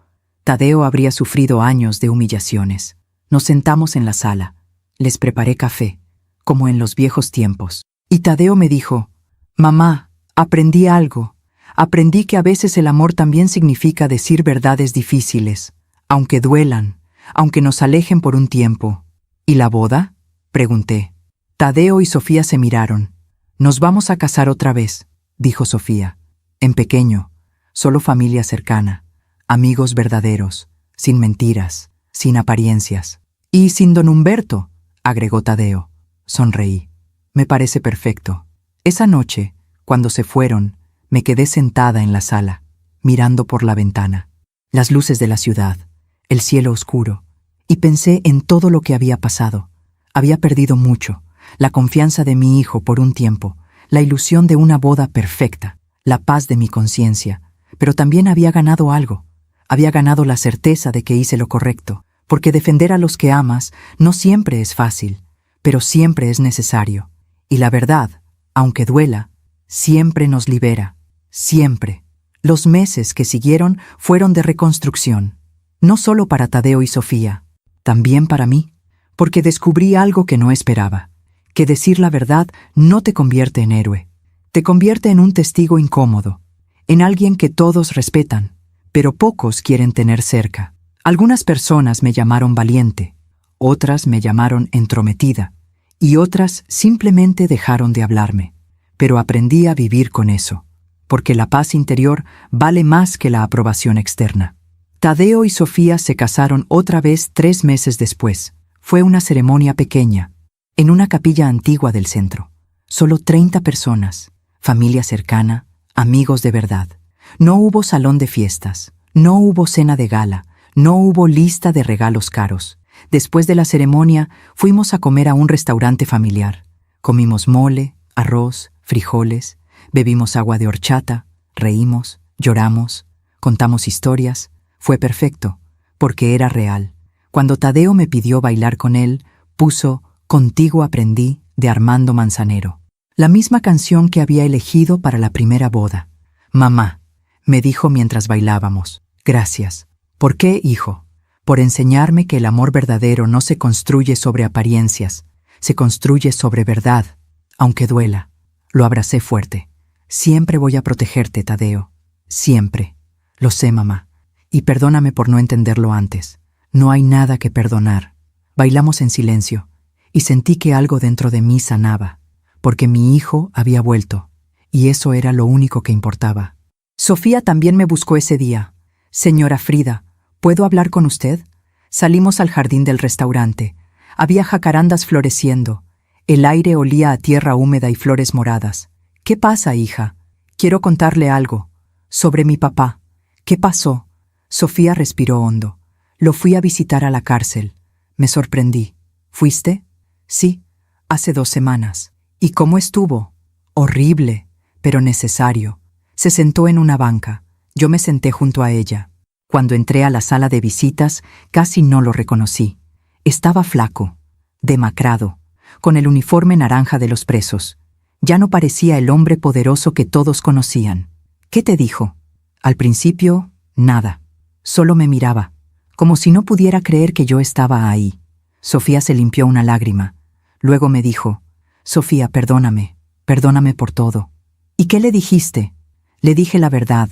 habría sufrido años de humillaciones. Nos sentamos en la sala. Les preparé café, como en los viejos tiempos. Y Tadeo me dijo, mamá, aprendí algo. Aprendí que a veces el amor también significa decir verdades difíciles, aunque duelan, aunque nos alejen por un tiempo. ¿Y la boda? Pregunté. Tadeo y Sofía se miraron. Nos vamos a casar otra vez, dijo Sofía. En pequeño, solo familia cercana, amigos verdaderos, sin mentiras, sin apariencias. Y sin don Humberto, agregó Tadeo. Sonreí. Me parece perfecto. Esa noche, cuando se fueron, me quedé sentada en la sala, mirando por la ventana, las luces de la ciudad, el cielo oscuro, y pensé en todo lo que había pasado. Había perdido mucho, la confianza de mi hijo por un tiempo, la ilusión de una boda perfecta, la paz de mi conciencia, pero también había ganado algo. Había ganado la certeza de que hice lo correcto, porque defender a los que amas no siempre es fácil, pero siempre es necesario. Y la verdad, aunque duela, siempre nos libera, siempre. Los meses que siguieron fueron de reconstrucción, no solo para Tadeo y Sofía, también para mí, porque descubrí algo que no esperaba, que decir la verdad no te convierte en héroe, te convierte en un testigo incómodo, en alguien que todos respetan, pero pocos quieren tener cerca. Algunas personas me llamaron valiente, otras me llamaron entrometida, y otras simplemente dejaron de hablarme. Pero aprendí a vivir con eso, porque la paz interior vale más que la aprobación externa. Tadeo y Sofía se casaron otra vez 3 meses después. Fue una ceremonia pequeña, en una capilla antigua del centro. Solo 30 personas, familia cercana, amigos de verdad. No hubo salón de fiestas, no hubo cena de gala, no hubo lista de regalos caros. Después de la ceremonia, fuimos a comer a un restaurante familiar. Comimos mole, arroz, frijoles, bebimos agua de horchata, reímos, lloramos, contamos historias. Fue perfecto, porque era real. Cuando Tadeo me pidió bailar con él, puso Contigo aprendí, de Armando Manzanero. La misma canción que había elegido para la primera boda. Mamá, me dijo mientras bailábamos. Gracias. ¿Por qué, hijo? Por enseñarme que el amor verdadero no se construye sobre apariencias, se construye sobre verdad, aunque duela. Lo abracé fuerte. Siempre voy a protegerte, Tadeo. Siempre. Lo sé, mamá. Y perdóname por no entenderlo antes. No hay nada que perdonar. Bailamos en silencio. y sentí que algo dentro de mí sanaba, porque mi hijo había vuelto, y eso era lo único que importaba. Sofía también me buscó ese día. Señora Frida, ¿puedo hablar con usted? Salimos al jardín del restaurante. Había jacarandas floreciendo. El aire olía a tierra húmeda y flores moradas. ¿Qué pasa, hija? Quiero contarle algo. Sobre mi papá. ¿Qué pasó? Sofía respiró hondo. Lo fui a visitar a la cárcel. Me sorprendí. ¿Fuiste? Sí, hace 2 semanas. ¿Y cómo estuvo? Horrible, pero necesario. Se sentó en una banca. Yo me senté junto a ella. Cuando entré a la sala de visitas, casi no lo reconocí. Estaba flaco, demacrado, con el uniforme naranja de los presos. Ya no parecía el hombre poderoso que todos conocían. ¿Qué te dijo? Al principio, nada. Solo me miraba, como si no pudiera creer que yo estaba ahí. Sofía se limpió una lágrima. Luego me dijo, Sofía, perdóname por todo. ¿Y qué le dijiste? Le dije la verdad.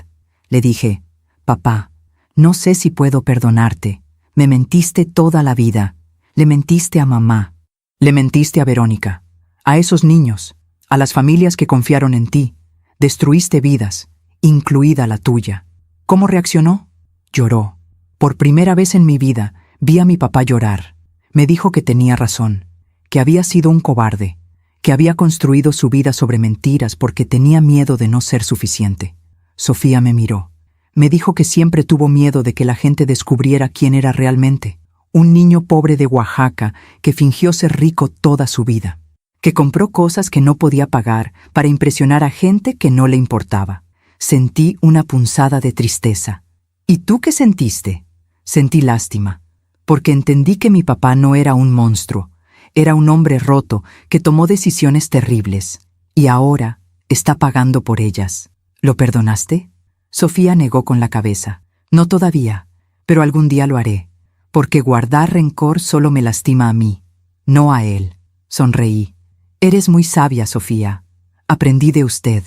Le dije, papá, no sé si puedo perdonarte. Me mentiste toda la vida. Le mentiste a mamá. Le mentiste a Verónica. A esos niños. A las familias que confiaron en ti. Destruiste vidas, incluida la tuya. ¿Cómo reaccionó? Lloró. Por primera vez en mi vida vi a mi papá llorar. Me dijo que tenía razón, que había sido un cobarde, que había construido su vida sobre mentiras porque tenía miedo de no ser suficiente. Sofía me miró. Me dijo que siempre tuvo miedo de que la gente descubriera quién era realmente. Un niño pobre de Oaxaca que fingió ser rico toda su vida, que compró cosas que no podía pagar para impresionar a gente que no le importaba. Sentí una punzada de tristeza. ¿Y tú qué sentiste? Sentí lástima, porque entendí que mi papá no era un monstruo, era un hombre roto que tomó decisiones terribles, y ahora está pagando por ellas. ¿Lo perdonaste? Sofía negó con la cabeza. No todavía, pero algún día lo haré, porque guardar rencor solo me lastima a mí, no a él. Sonreí. Eres muy sabia, Sofía. Aprendí de usted.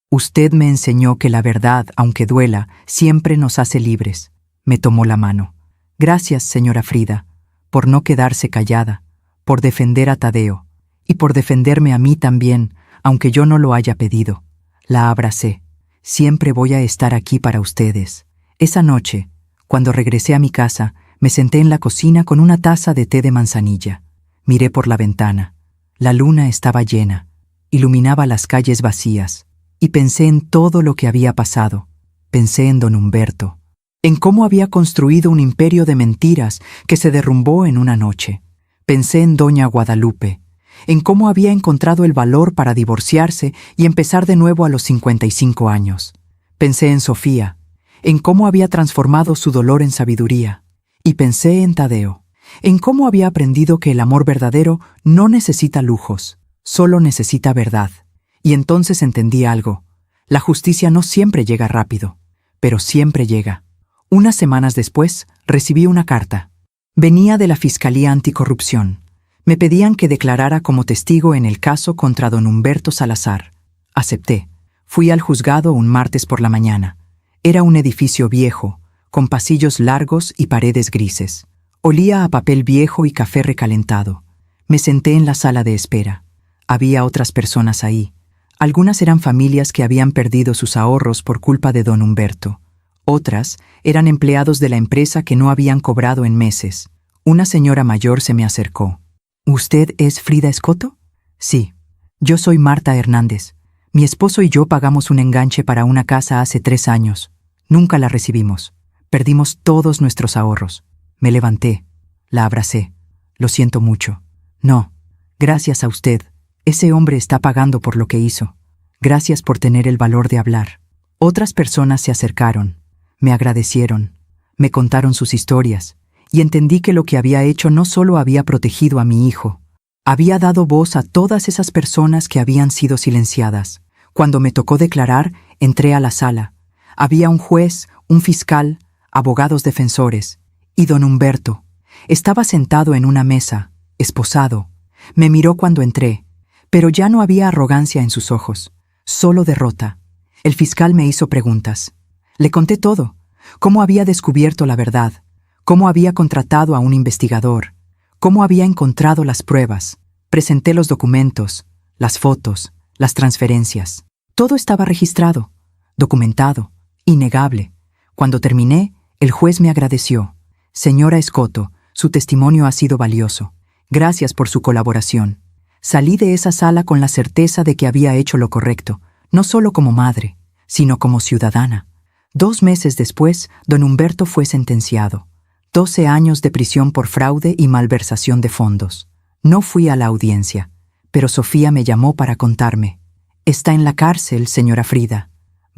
Usted me enseñó que la verdad, aunque duela, siempre nos hace libres. Me tomó la mano. Gracias, señora Frida, por no quedarse callada, por defender a Tadeo, y por defenderme a mí también, aunque yo no lo haya pedido. La abracé. Siempre voy a estar aquí para ustedes. Esa noche, cuando regresé a mi casa, me senté en la cocina con una taza de té de manzanilla. Miré por la ventana. La luna estaba llena, iluminaba las calles vacías, y pensé en todo lo que había pasado. Pensé en don Humberto, en cómo había construido un imperio de mentiras que se derrumbó en una noche. Pensé en doña Guadalupe, en cómo había encontrado el valor para divorciarse y empezar de nuevo a los 55 años. Pensé en Sofía, en cómo había transformado su dolor en sabiduría. Y pensé en Tadeo, en cómo había aprendido que el amor verdadero no necesita lujos, solo necesita verdad. Y entonces entendí algo. La justicia no siempre llega rápido, pero siempre llega. Unas semanas después, recibí una carta. Venía de la Fiscalía Anticorrupción. Me pedían que declarara como testigo en el caso contra don Humberto Salazar. Acepté. Fui al juzgado un martes por la mañana. Era un edificio viejo, con pasillos largos y paredes grises. Olía a papel viejo y café recalentado. Me senté en la sala de espera. Había otras personas ahí. Algunas eran familias que habían perdido sus ahorros por culpa de don Humberto. Otras eran empleados de la empresa que no habían cobrado en meses. Una señora mayor se me acercó. ¿Usted es Frida Escoto? Sí. Yo soy Marta Hernández. Mi esposo y yo pagamos un enganche para una casa hace 3 años. Nunca la recibimos. Perdimos todos nuestros ahorros. Me levanté. La abracé. Lo siento mucho. No. Gracias a usted. Ese hombre está pagando por lo que hizo. Gracias por tener el valor de hablar. Otras personas se acercaron. Me agradecieron. Me contaron sus historias. Y entendí que lo que había hecho no solo había protegido a mi hijo. Había dado voz a todas esas personas que habían sido silenciadas. Cuando me tocó declarar, entré a la sala. Había un juez, un fiscal, abogados defensores. Y don Humberto. Estaba sentado en una mesa, esposado. Me miró cuando entré, pero ya no había arrogancia en sus ojos, solo derrota. El fiscal me hizo preguntas. Le conté todo, cómo había descubierto la verdad, cómo había contratado a un investigador, cómo había encontrado las pruebas. Presenté los documentos, las fotos, las transferencias. Todo estaba registrado, documentado, innegable. Cuando terminé, el juez me agradeció. Señora Escoto, su testimonio ha sido valioso. Gracias por su colaboración. Salí de esa sala con la certeza de que había hecho lo correcto, no solo como madre, sino como ciudadana. 2 meses después, don Humberto fue sentenciado. 12 años de prisión por fraude y malversación de fondos. No fui a la audiencia, pero Sofía me llamó para contarme. Está en la cárcel, señora Frida.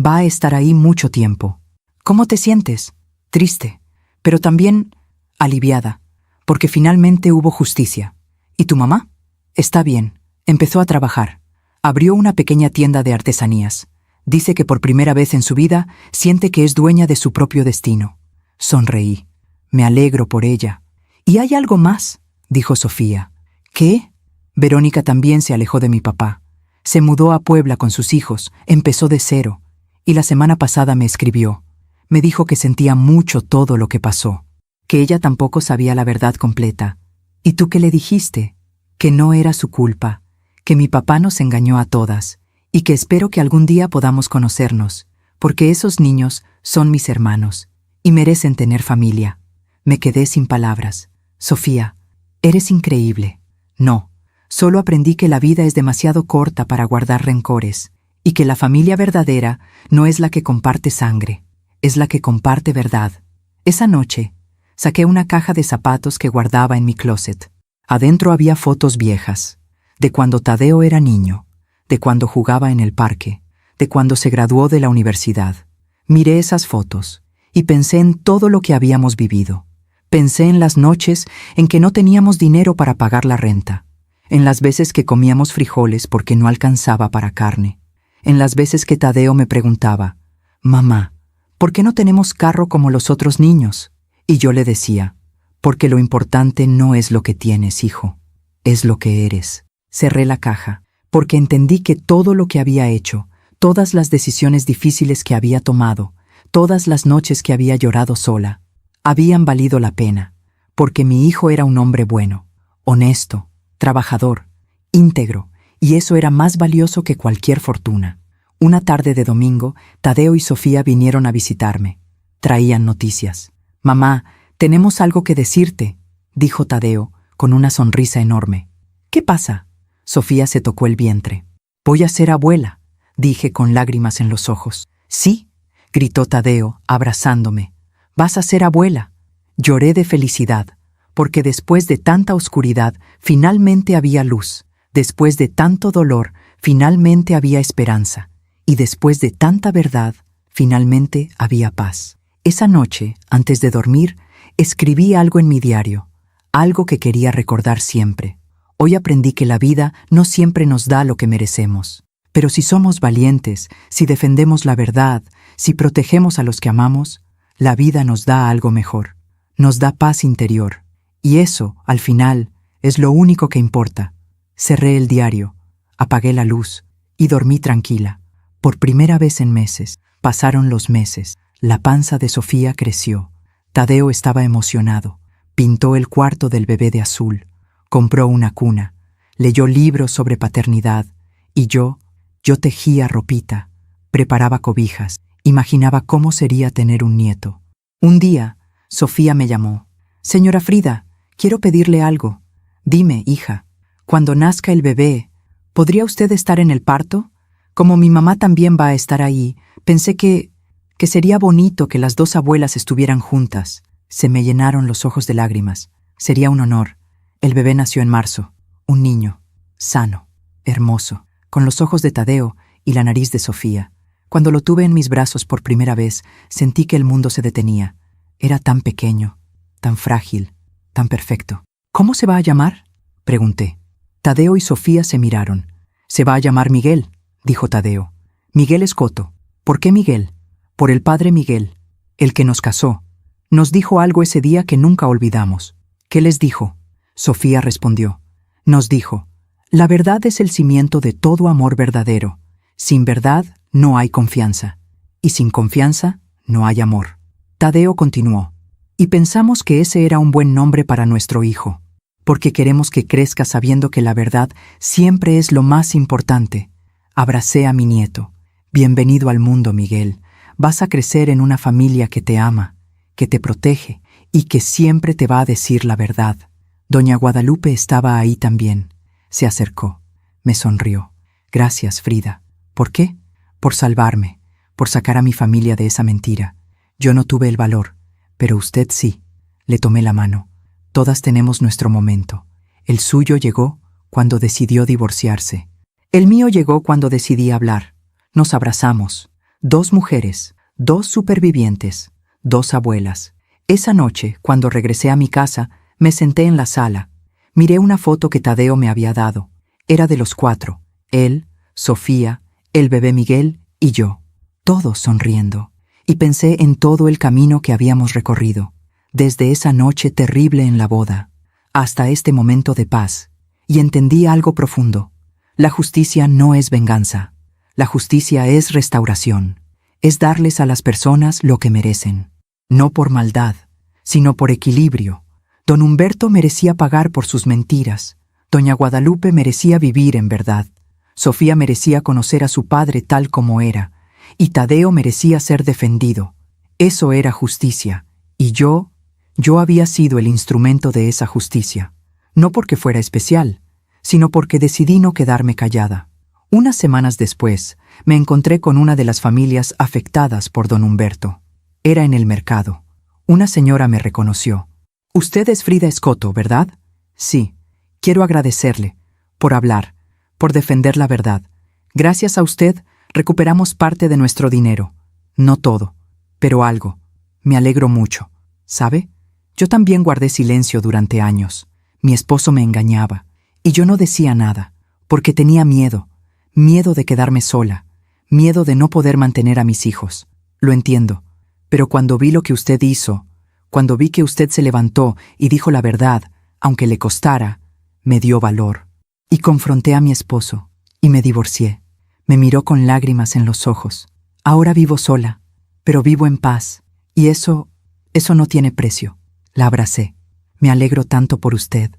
Va a estar ahí mucho tiempo. ¿Cómo te sientes? Triste, pero también aliviada, porque finalmente hubo justicia. ¿Y tu mamá? Está bien. Empezó a trabajar. Abrió una pequeña tienda de artesanías. Dice que por primera vez en su vida siente que es dueña de su propio destino. Sonreí. Me alegro por ella. ¿Y hay algo más?, dijo Sofía. ¿Qué? Verónica también se alejó de mi papá. Se mudó a Puebla con sus hijos, empezó de cero, y la semana pasada me escribió. Me dijo que sentía mucho todo lo que pasó, que ella tampoco sabía la verdad completa. ¿Y tú qué le dijiste? Que no era su culpa, que mi papá nos engañó a todas, y que espero que algún día podamos conocernos, porque esos niños son mis hermanos, y merecen tener familia. Me quedé sin palabras. Sofía, eres increíble. No, solo aprendí que la vida es demasiado corta para guardar rencores, y que la familia verdadera no es la que comparte sangre, es la que comparte verdad. Esa noche, saqué una caja de zapatos que guardaba en mi closet. Adentro había fotos viejas, de cuando Tadeo era niño, de cuando jugaba en el parque, de cuando se graduó de la universidad. Miré esas fotos y pensé en todo lo que habíamos vivido. Pensé en las noches en que no teníamos dinero para pagar la renta, en las veces que comíamos frijoles porque no alcanzaba para carne, en las veces que Tadeo me preguntaba, «Mamá, ¿por qué no tenemos carro como los otros niños?». Y yo le decía, «Porque lo importante no es lo que tienes, hijo, es lo que eres». Cerré la caja, porque entendí que todo lo que había hecho, todas las decisiones difíciles que había tomado, todas las noches que había llorado sola, habían valido la pena, porque mi hijo era un hombre bueno, honesto, trabajador, íntegro, y eso era más valioso que cualquier fortuna. Una tarde de domingo, Tadeo y Sofía vinieron a visitarme. Traían noticias. «Mamá, tenemos algo que decirte», dijo Tadeo, con una sonrisa enorme. «¿Qué pasa?». Sofía se tocó el vientre. «Voy a ser abuela», dije con lágrimas en los ojos. «Sí», gritó Tadeo, abrazándome. «Vas a ser abuela». Lloré de felicidad, porque después de tanta oscuridad, finalmente había luz. Después de tanto dolor, finalmente había esperanza. Y después de tanta verdad, finalmente había paz. Esa noche, antes de dormir, escribí algo en mi diario, algo que quería recordar siempre. Hoy aprendí que la vida no siempre nos da lo que merecemos. Pero si somos valientes, si defendemos la verdad, si protegemos a los que amamos, la vida nos da algo mejor. Nos da paz interior. Y eso, al final, es lo único que importa. Cerré el diario, apagué la luz y dormí tranquila. Por primera vez en meses, pasaron los meses. La panza de Sofía creció. Tadeo estaba emocionado. Pintó el cuarto del bebé de azul. Compró una cuna. Leyó libros sobre paternidad. Y yo tejía ropita. Preparaba cobijas. Imaginaba cómo sería tener un nieto. Un día, Sofía me llamó. «Señora Frida, quiero pedirle algo. Dime, hija, cuando nazca el bebé, ¿podría usted estar en el parto? Como mi mamá también va a estar ahí, pensé que sería bonito que las 2 abuelas estuvieran juntas». Se me llenaron los ojos de lágrimas. Sería un honor. El bebé nació en marzo. Un niño, sano, hermoso, con los ojos de Tadeo y la nariz de Sofía. Cuando lo tuve en mis brazos por primera vez, sentí que el mundo se detenía. Era tan pequeño, tan frágil, tan perfecto. «¿Cómo se va a llamar?», pregunté. Tadeo y Sofía se miraron. «Se va a llamar Miguel», dijo Tadeo. «Miguel Escoto». «¿Por qué Miguel?». «Por el padre Miguel, el que nos casó. Nos dijo algo ese día que nunca olvidamos». «¿Qué les dijo?». Sofía respondió. «Nos dijo, la verdad es el cimiento de todo amor verdadero. Sin verdad no hay confianza, y sin confianza no hay amor». Tadeo continuó. «Y pensamos que ese era un buen nombre para nuestro hijo». porque queremos que crezca sabiendo que la verdad siempre es lo más importante. Abracé a mi nieto. Bienvenido al mundo, Miguel. Vas a crecer en una familia que te ama, que te protege y que siempre te va a decir la verdad. Doña Guadalupe estaba ahí también. Se acercó. Me sonrió. Gracias, Frida. ¿Por qué? Por salvarme, por sacar a mi familia de esa mentira. Yo no tuve el valor, pero usted sí. Le tomé la mano. Todas tenemos nuestro momento. El suyo llegó cuando decidió divorciarse. El mío llegó cuando decidí hablar. Nos abrazamos. 2 mujeres, 2 supervivientes, 2 abuelas. Esa noche, cuando regresé a mi casa, me senté en la sala. Miré una foto que Tadeo me había dado. Era de los 4. Él, Sofía, el bebé Miguel y yo. Todos sonriendo. Y pensé en todo el camino que habíamos recorrido. Desde esa noche terrible en la boda, hasta este momento de paz. Y entendí algo profundo. La justicia no es venganza. La justicia es restauración. Es darles a las personas lo que merecen. No por maldad, sino por equilibrio. Don Humberto merecía pagar por sus mentiras. Doña Guadalupe merecía vivir en verdad. Sofía merecía conocer a su padre tal como era. Y Tadeo merecía ser defendido. Eso era justicia. Y yo había sido el instrumento de esa justicia. No porque fuera especial, sino porque decidí no quedarme callada. Unas semanas después, me encontré con una de las familias afectadas por don Humberto. Era en el mercado. Una señora me reconoció. «Usted es Frida Escoto, ¿verdad?» «Sí. Quiero agradecerle, por hablar, por defender la verdad. Gracias a usted, recuperamos parte de nuestro dinero. No todo, pero algo. Me alegro mucho. ¿Sabe? Yo también guardé silencio durante años. Mi esposo me engañaba, y yo no decía nada, porque tenía miedo. Miedo de quedarme sola, miedo de no poder mantener a mis hijos. Lo entiendo, pero cuando vi lo que usted hizo, cuando vi que usted se levantó y dijo la verdad, aunque le costara, me dio valor. Y confronté a mi esposo, y me divorcié. Me miró con lágrimas en los ojos. Ahora vivo sola, pero vivo en paz, y eso no tiene precio. La abracé. Me alegro tanto por usted.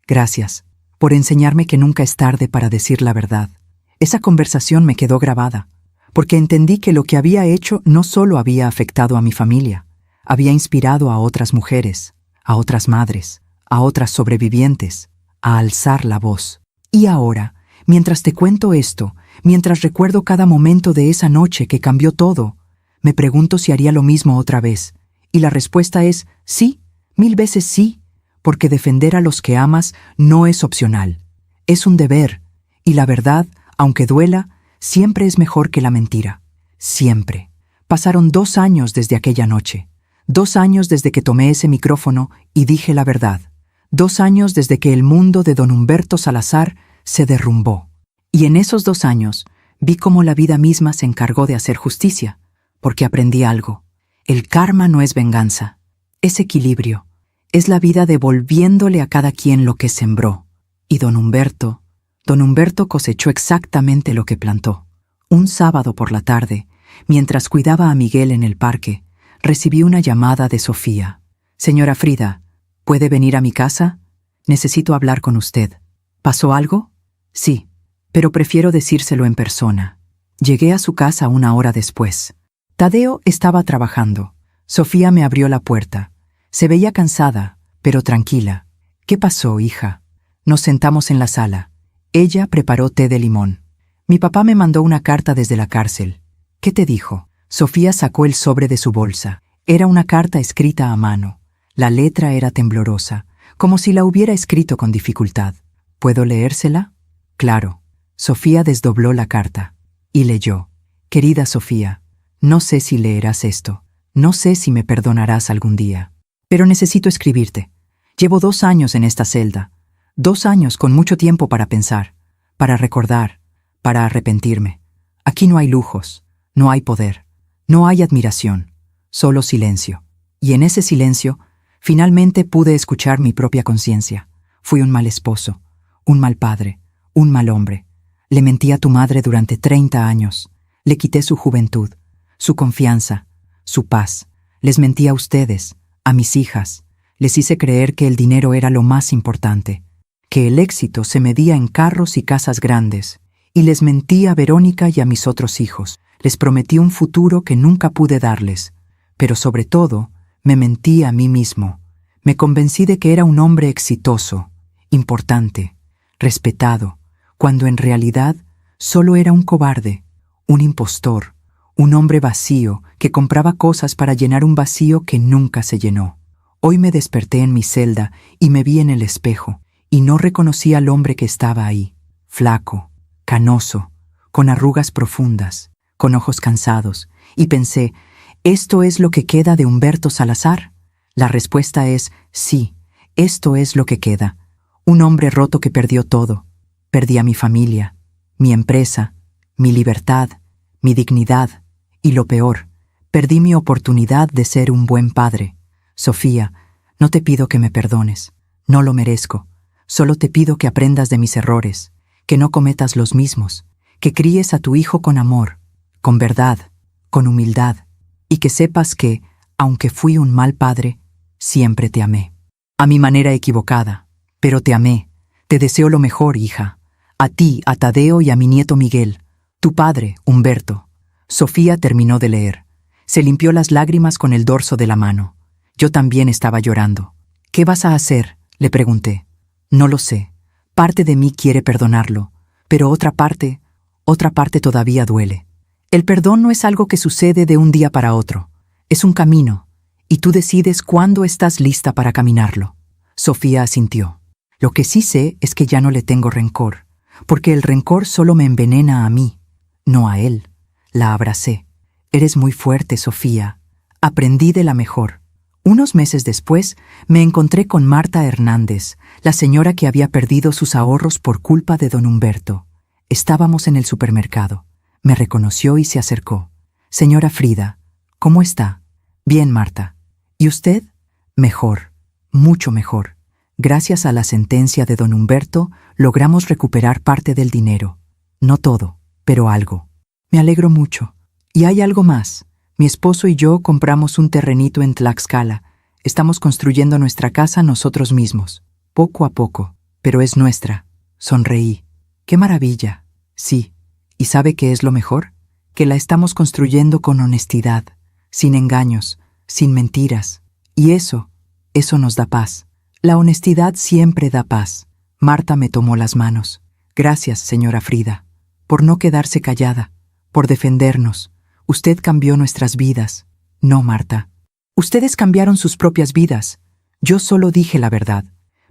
Gracias, por enseñarme que nunca es tarde para decir la verdad. Esa conversación me quedó grabada, porque entendí que lo que había hecho no solo había afectado a mi familia, había inspirado a otras mujeres, a otras madres, a otras sobrevivientes, a alzar la voz. Y ahora, mientras te cuento esto, mientras recuerdo cada momento de esa noche que cambió todo, me pregunto si haría lo mismo otra vez. Y la respuesta es sí, 1000 veces sí, porque defender a los que amas no es opcional, es un deber, y la verdad, aunque duela, siempre es mejor que la mentira. Siempre. Pasaron 2 años desde aquella noche. 2 años desde que tomé ese micrófono y dije la verdad. 2 años desde que el mundo de don Humberto Salazar se derrumbó. Y en esos 2 años vi cómo la vida misma se encargó de hacer justicia, porque aprendí algo. El karma no es venganza, es equilibrio. Es la vida devolviéndole a cada quien lo que sembró. Y don Humberto cosechó exactamente lo que plantó. Un sábado por la tarde, mientras cuidaba a Miguel en el parque, recibí una llamada de Sofía. «Señora Frida, ¿puede venir a mi casa? Necesito hablar con usted». «¿Pasó algo?» «Sí, pero prefiero decírselo en persona». Llegué a su casa 1 hora después. Tadeo estaba trabajando. Sofía me abrió la puerta. Se veía cansada, pero tranquila. «¿Qué pasó, hija?» Nos sentamos en la sala. Ella preparó té de limón. «Mi papá me mandó una carta desde la cárcel». «¿Qué te dijo?» Sofía sacó el sobre de su bolsa. Era una carta escrita a mano. La letra era temblorosa, como si la hubiera escrito con dificultad. «¿Puedo leérsela?» «Claro». Sofía desdobló la carta y leyó. «Querida Sofía, no sé si leerás esto. No sé si me perdonarás algún día. Pero necesito escribirte. Llevo 2 años en esta celda. 2 años con mucho tiempo para pensar, para recordar, para arrepentirme. Aquí no hay lujos, no hay poder, no hay admiración, solo silencio. Y en ese silencio, finalmente pude escuchar mi propia conciencia. Fui un mal esposo, un mal padre, un mal hombre. Le mentí a tu madre durante 30 años. Le quité su juventud, su confianza, su paz. Les mentí a ustedes, a mis hijas. Les hice creer que el dinero era lo más importante, que el éxito se medía en carros y casas grandes, y les mentí a Verónica y a mis otros hijos. Les prometí un futuro que nunca pude darles, pero sobre todo, me mentí a mí mismo. Me convencí de que era un hombre exitoso, importante, respetado, cuando en realidad solo era un cobarde, un impostor, un hombre vacío que compraba cosas para llenar un vacío que nunca se llenó. Hoy me desperté en mi celda y me vi en el espejo, y no reconocí al hombre que estaba ahí, flaco, canoso, con arrugas profundas, con ojos cansados, y pensé, ¿esto es lo que queda de Humberto Salazar? La respuesta es sí, esto es lo que queda. Un hombre roto que perdió todo. Perdí a mi familia, mi empresa, mi libertad, mi dignidad, y lo peor, perdí mi oportunidad de ser un buen padre. Sofía, no te pido que me perdones, no lo merezco. Solo te pido que aprendas de mis errores, que no cometas los mismos, que críes a tu hijo con amor, con verdad, con humildad, y que sepas que, aunque fui un mal padre, siempre te amé. A mi manera equivocada, pero te amé. Te deseo lo mejor, hija. A ti, a Tadeo y a mi nieto Miguel. Tu padre, Humberto. Sofía terminó de leer. Se limpió las lágrimas con el dorso de la mano. Yo también estaba llorando. ¿Qué vas a hacer?, le pregunté. No lo sé. Parte de mí quiere perdonarlo, pero otra parte todavía duele. El perdón no es algo que sucede de un día para otro. Es un camino, y tú decides cuándo estás lista para caminarlo. Sofía asintió. Lo que sí sé es que ya no le tengo rencor, porque el rencor solo me envenena a mí, no a él. La abracé. Eres muy fuerte, Sofía. Aprendí de la mejor. Unos meses después, me encontré con Marta Hernández, la señora que había perdido sus ahorros por culpa de don Humberto. Estábamos en el supermercado. Me reconoció y se acercó. Señora Frida, ¿cómo está? Bien, Marta. ¿Y usted? Mejor, mucho mejor. Gracias a la sentencia de don Humberto, logramos recuperar parte del dinero. No todo, pero algo. Me alegro mucho. Y hay algo más. Mi esposo y yo compramos un terrenito en Tlaxcala. Estamos construyendo nuestra casa nosotros mismos, poco a poco, pero es nuestra. Sonreí. ¡Qué maravilla! Sí. ¿Y sabe qué es lo mejor? Que la estamos construyendo con honestidad, sin engaños, sin mentiras. Y eso nos da paz. La honestidad siempre da paz. Marta me tomó las manos. Gracias, señora Frida, por no quedarse callada, por defendernos. Usted cambió nuestras vidas. No, Marta. Ustedes cambiaron sus propias vidas. Yo solo dije la verdad.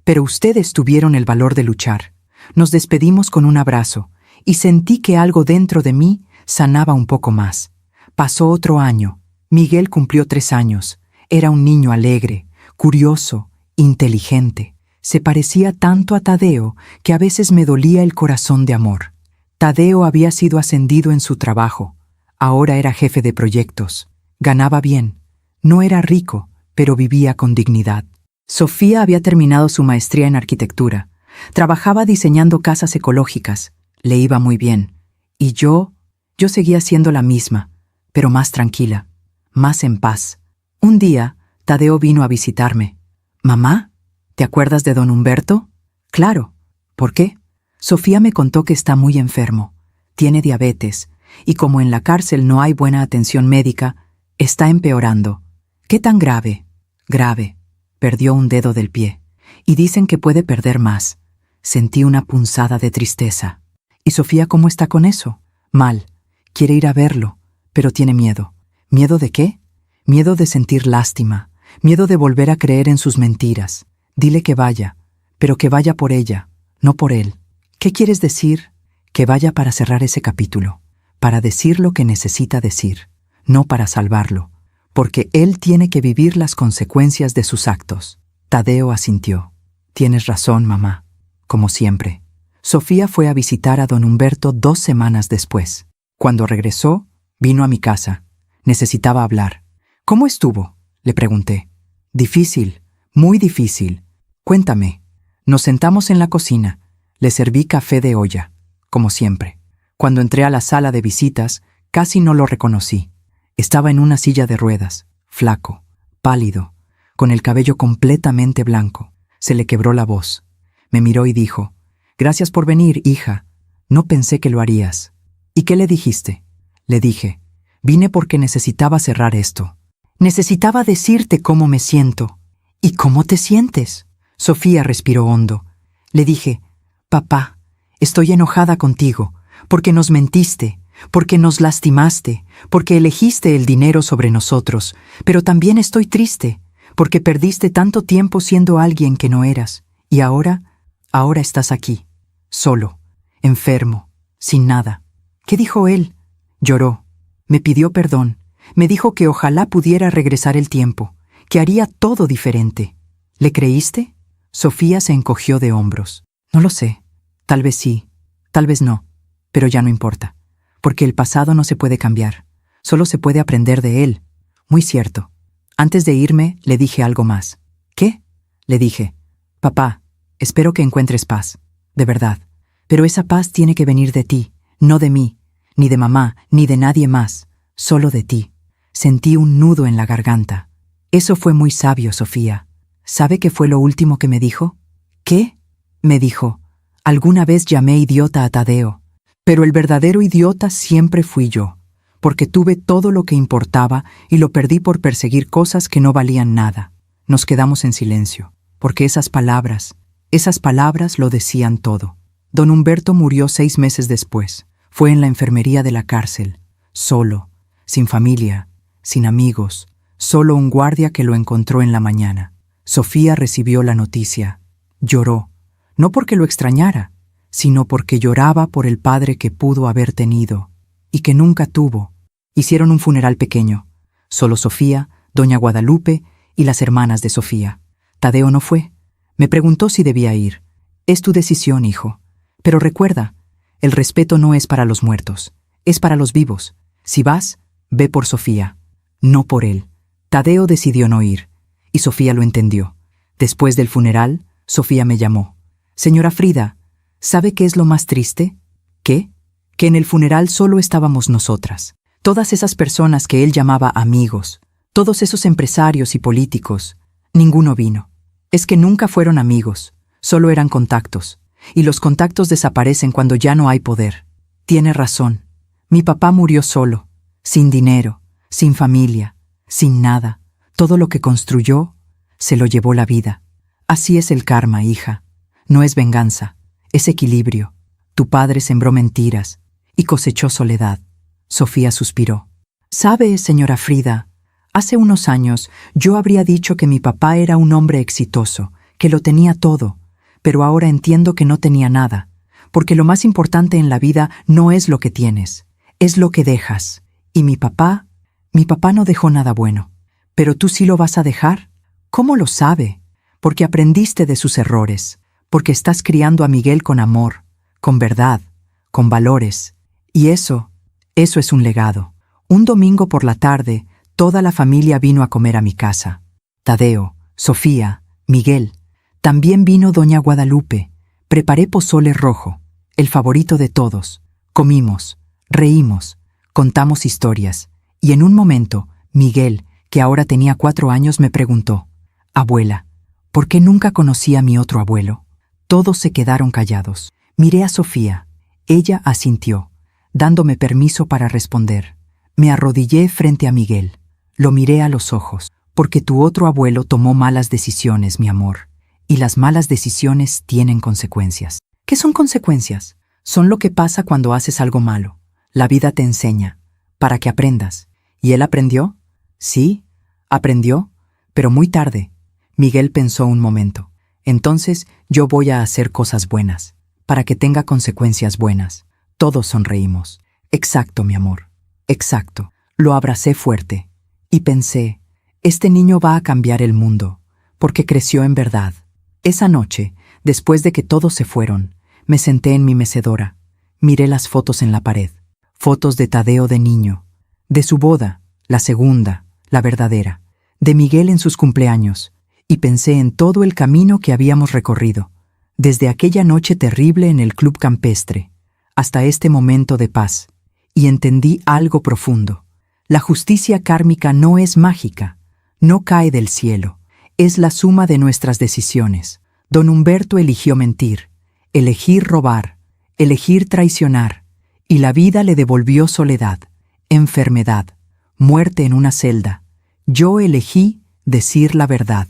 Pero ustedes tuvieron el valor de luchar. Nos despedimos con un abrazo, y sentí que algo dentro de mí sanaba un poco más. Pasó otro año. Miguel cumplió 3 años. Era un niño alegre, curioso, inteligente. Se parecía tanto a Tadeo que a veces me dolía el corazón de amor. Tadeo había sido ascendido en su trabajo. Ahora era jefe de proyectos. Ganaba bien. No era rico, pero vivía con dignidad. Sofía había terminado su maestría en arquitectura. Trabajaba diseñando casas ecológicas. Le iba muy bien. Y yo seguía siendo la misma, pero más tranquila, más en paz. Un día, Tadeo vino a visitarme. «Mamá, ¿te acuerdas de don Humberto?» «Claro». «¿Por qué?» Sofía me contó que está muy enfermo. Tiene diabetes. Y como en la cárcel no hay buena atención médica, está empeorando. ¿Qué tan grave? Grave. Perdió un dedo del pie. Y dicen que puede perder más. Sentí una punzada de tristeza. ¿Y Sofía cómo está con eso? Mal. Quiere ir a verlo, pero tiene miedo. ¿Miedo de qué? Miedo de sentir lástima. Miedo de volver a creer en sus mentiras. Dile que vaya, pero que vaya por ella, no por él. ¿Qué quieres decir? Que vaya para cerrar ese capítulo. Para decir lo que necesita decir, no para salvarlo, porque él tiene que vivir las consecuencias de sus actos. Tadeo asintió. Tienes razón, mamá, como siempre. Sofía fue a visitar a don Humberto 2 semanas después. Cuando regresó, vino a mi casa. Necesitaba hablar. ¿Cómo estuvo?, le pregunté. Difícil, muy difícil. Cuéntame. Nos sentamos en la cocina. Le serví café de olla, como siempre. Cuando entré a la sala de visitas, casi no lo reconocí. Estaba en una silla de ruedas, flaco, pálido, con el cabello completamente blanco. Se le quebró la voz. Me miró y dijo: «Gracias por venir, hija. No pensé que lo harías». «¿Y qué le dijiste?». Le dije: «Vine porque necesitaba cerrar esto. Necesitaba decirte cómo me siento». «¿Y cómo te sientes?». Sofía respiró hondo. Le dije: «Papá, estoy enojada contigo, porque nos mentiste, porque nos lastimaste, porque elegiste el dinero sobre nosotros, pero también estoy triste, porque perdiste tanto tiempo siendo alguien que no eras, y ahora estás aquí, solo, enfermo, sin nada». ¿Qué dijo él? Lloró. Me pidió perdón. Me dijo que ojalá pudiera regresar el tiempo, que haría todo diferente. ¿Le creíste? Sofía se encogió de hombros. No lo sé. Tal vez sí, tal vez no, pero ya no importa, porque el pasado no se puede cambiar, solo se puede aprender de él. Muy cierto. Antes de irme, le dije algo más. ¿Qué? Le dije: «Papá, espero que encuentres paz, de verdad, pero esa paz tiene que venir de ti, no de mí, ni de mamá, ni de nadie más, solo de ti». Sentí un nudo en la garganta. Eso fue muy sabio, Sofía. ¿Sabe qué fue lo último que me dijo? ¿Qué? Me dijo: «Alguna vez llamé idiota a Tadeo, pero el verdadero idiota siempre fui yo, porque tuve todo lo que importaba y lo perdí por perseguir cosas que no valían nada». Nos quedamos en silencio, porque esas palabras lo decían todo. Don Humberto murió 6 meses después. Fue en la enfermería de la cárcel, solo, sin familia, sin amigos, solo un guardia que lo encontró en la mañana. Sofía recibió la noticia. Lloró, no porque lo extrañara, sino porque lloraba por el padre que pudo haber tenido y que nunca tuvo. Hicieron un funeral pequeño, solo Sofía, doña Guadalupe y las hermanas de Sofía. Tadeo no fue. Me preguntó si debía ir. «Es tu decisión, hijo. Pero recuerda, el respeto no es para los muertos, es para los vivos. Si vas, ve por Sofía, no por él». Tadeo decidió no ir, y Sofía lo entendió. Después del funeral, Sofía me llamó. «Señora Frida, ¿sabe qué es lo más triste?». «¿Qué?». «Que en el funeral solo estábamos nosotras. Todas esas personas que él llamaba amigos, todos esos empresarios y políticos, ninguno vino. Es que nunca fueron amigos, solo eran contactos, y los contactos desaparecen cuando ya no hay poder». Tiene razón. Mi papá murió solo, sin dinero, sin familia, sin nada. Todo lo que construyó se lo llevó la vida. Así es el karma, hija. No es venganza, es equilibrio. Tu padre sembró mentiras y cosechó soledad. Sofía suspiró. «Sabe, señora Frida, hace unos años yo habría dicho que mi papá era un hombre exitoso, que lo tenía todo, pero ahora entiendo que no tenía nada, porque lo más importante en la vida no es lo que tienes, es lo que dejas. Y mi papá no dejó nada bueno. ¿Pero tú sí lo vas a dejar? ¿Cómo lo sabe? Porque aprendiste de sus errores, porque estás criando a Miguel con amor, con verdad, con valores. Y eso es un legado». Un domingo por la tarde, toda la familia vino a comer a mi casa. Tadeo, Sofía, Miguel. También vino doña Guadalupe. Preparé pozole rojo, el favorito de todos. Comimos, reímos, contamos historias. Y en un momento, Miguel, que ahora tenía 4 años, me preguntó: «Abuela, ¿por qué nunca conocí a mi otro abuelo?». Todos se quedaron callados. Miré a Sofía. Ella asintió, dándome permiso para responder. Me arrodillé frente a Miguel. Lo miré a los ojos. «Porque tu otro abuelo tomó malas decisiones, mi amor. Y las malas decisiones tienen consecuencias». «¿Qué son consecuencias?». «Son lo que pasa cuando haces algo malo. La vida te enseña, para que aprendas». «¿Y él aprendió?». «Sí, aprendió, pero muy tarde». Miguel pensó un momento. «Entonces yo voy a hacer cosas buenas, para que tenga consecuencias buenas». Todos sonreímos. «Exacto, mi amor, exacto». Lo abracé fuerte y pensé: este niño va a cambiar el mundo, porque creció en verdad. Esa noche, después de que todos se fueron, me senté en mi mecedora. Miré las fotos en la pared. Fotos de Tadeo de niño, de su boda, la segunda, la verdadera, de Miguel en sus cumpleaños, y pensé en todo el camino que habíamos recorrido, desde aquella noche terrible en el club campestre, hasta este momento de paz, y entendí algo profundo. La justicia kármica no es mágica, no cae del cielo, Es la suma de nuestras decisiones. Don Humberto eligió mentir, elegir robar, elegir traicionar, y la vida le devolvió soledad, enfermedad, muerte en una celda. Yo elegí decir la verdad,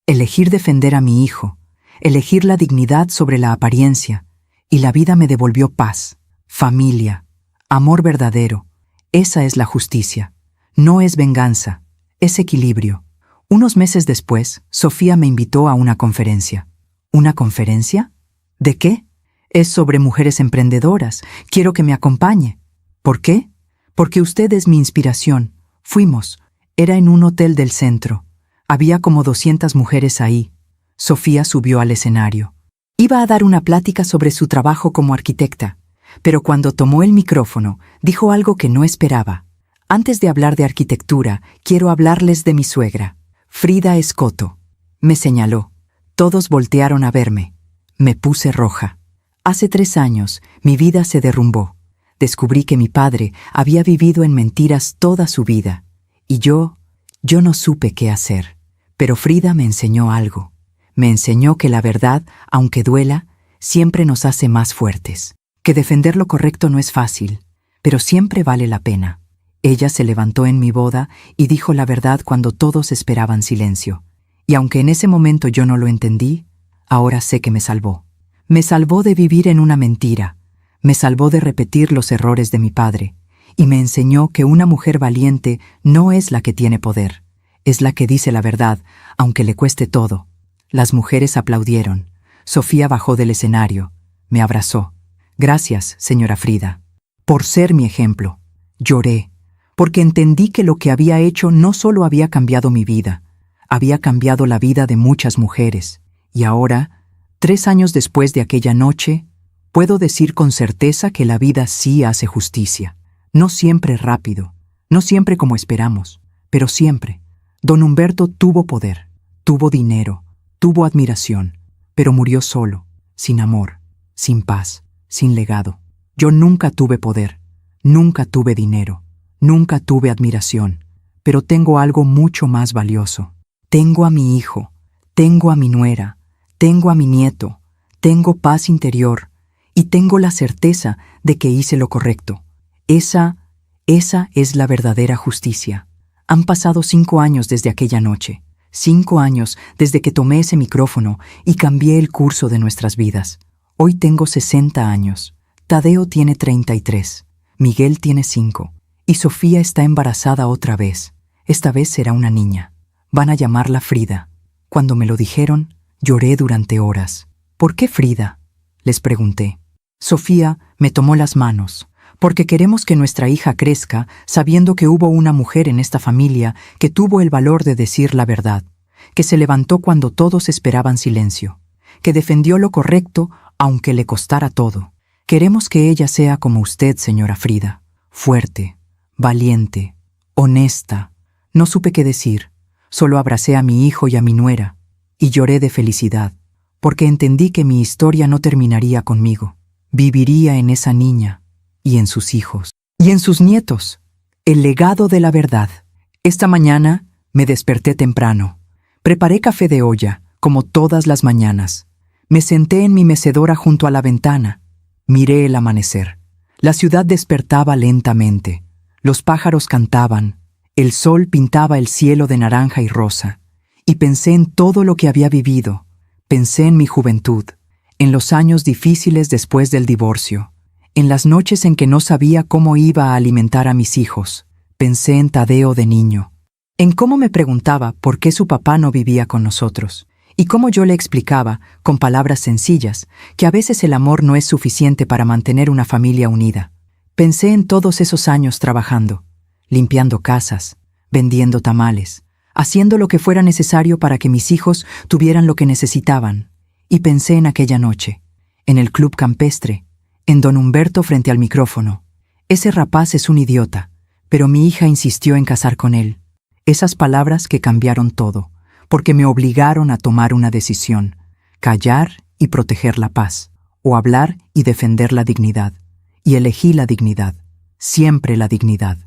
elegir defender a mi hijo, elegir la dignidad sobre la apariencia, y la vida me devolvió paz, familia, amor verdadero. Esa es la justicia. No es venganza, es equilibrio. Unos meses después, Sofía me invitó a una conferencia. ¿Una conferencia? ¿De qué? Es sobre mujeres emprendedoras. Quiero que me acompañe. ¿Por qué? Porque usted es mi inspiración. Fuimos. Era en un hotel del centro. Había como 200 mujeres ahí. Sofía subió al escenario. Iba a dar una plática sobre su trabajo como arquitecta, pero cuando tomó el micrófono, dijo algo que no esperaba. Antes de hablar de arquitectura, quiero hablarles de mi suegra, Frida Escoto. Me señaló. Todos voltearon a verme. Me puse roja. Hace 3 años, mi vida se derrumbó. Descubrí que mi padre había vivido en mentiras toda su vida. Y yo no supe qué hacer. Pero Frida me enseñó algo. Me enseñó que la verdad, aunque duela, siempre nos hace más fuertes. Que defender lo correcto no es fácil, pero siempre vale la pena. Ella se levantó en mi boda y dijo la verdad cuando todos esperaban silencio. Y aunque en ese momento yo no lo entendí, ahora sé que me salvó. Me salvó de vivir en una mentira. Me salvó de repetir los errores de mi padre. Y me enseñó que una mujer valiente no es la que tiene poder. Es la que dice la verdad, aunque le cueste todo. Las mujeres aplaudieron. Sofía bajó del escenario. Me abrazó. Gracias, señora Frida, por ser mi ejemplo. Lloré, porque entendí que lo que había hecho no solo había cambiado mi vida, había cambiado la vida de muchas mujeres. Y ahora, 3 años después de aquella noche, puedo decir con certeza que la vida sí hace justicia. No siempre rápido, no siempre como esperamos, pero siempre. Don Humberto tuvo poder, tuvo dinero, tuvo admiración, pero murió solo, sin amor, sin paz, sin legado. Yo nunca tuve poder, nunca tuve dinero, nunca tuve admiración, pero tengo algo mucho más valioso. Tengo a mi hijo, tengo a mi nuera, tengo a mi nieto, tengo paz interior y tengo la certeza de que hice lo correcto. Esa es la verdadera justicia. Han pasado 5 años desde aquella noche, 5 años desde que tomé ese micrófono y cambié el curso de nuestras vidas. Hoy tengo 60 años, Tadeo tiene 33, Miguel tiene 5 y Sofía está embarazada otra vez. Esta vez será una niña. Van a llamarla Frida. Cuando me lo dijeron, lloré durante horas. ¿Por qué Frida?, les pregunté. Sofía me tomó las manos, porque queremos que nuestra hija crezca sabiendo que hubo una mujer en esta familia que tuvo el valor de decir la verdad, que se levantó cuando todos esperaban silencio, que defendió lo correcto aunque le costara todo. Queremos que ella sea como usted, señora Frida, fuerte, valiente, honesta. No supe qué decir, solo abracé a mi hijo y a mi nuera, y lloré de felicidad, porque entendí que mi historia no terminaría conmigo. Viviría en esa niña, y en sus hijos, y en sus nietos, el legado de la verdad. Esta mañana me desperté temprano. Preparé café de olla, como todas las mañanas. Me senté en mi mecedora junto a la ventana. Miré el amanecer. La ciudad despertaba lentamente. Los pájaros cantaban. El sol pintaba el cielo de naranja y rosa. Y pensé en todo lo que había vivido. Pensé en mi juventud, en los años difíciles después del divorcio, en las noches en que no sabía cómo iba a alimentar a mis hijos. Pensé en Tadeo de niño, en cómo me preguntaba por qué su papá no vivía con nosotros, y cómo yo le explicaba, con palabras sencillas, que a veces el amor no es suficiente para mantener una familia unida. Pensé en todos esos años trabajando, limpiando casas, vendiendo tamales, haciendo lo que fuera necesario para que mis hijos tuvieran lo que necesitaban. Y pensé en aquella noche, en el club campestre, en don Humberto frente al micrófono. Ese rapaz es un idiota, pero mi hija insistió en casar con él. Esas palabras que cambiaron todo, porque me obligaron a tomar una decisión: callar y proteger la paz, o hablar y defender la dignidad. Y elegí la dignidad, siempre la dignidad.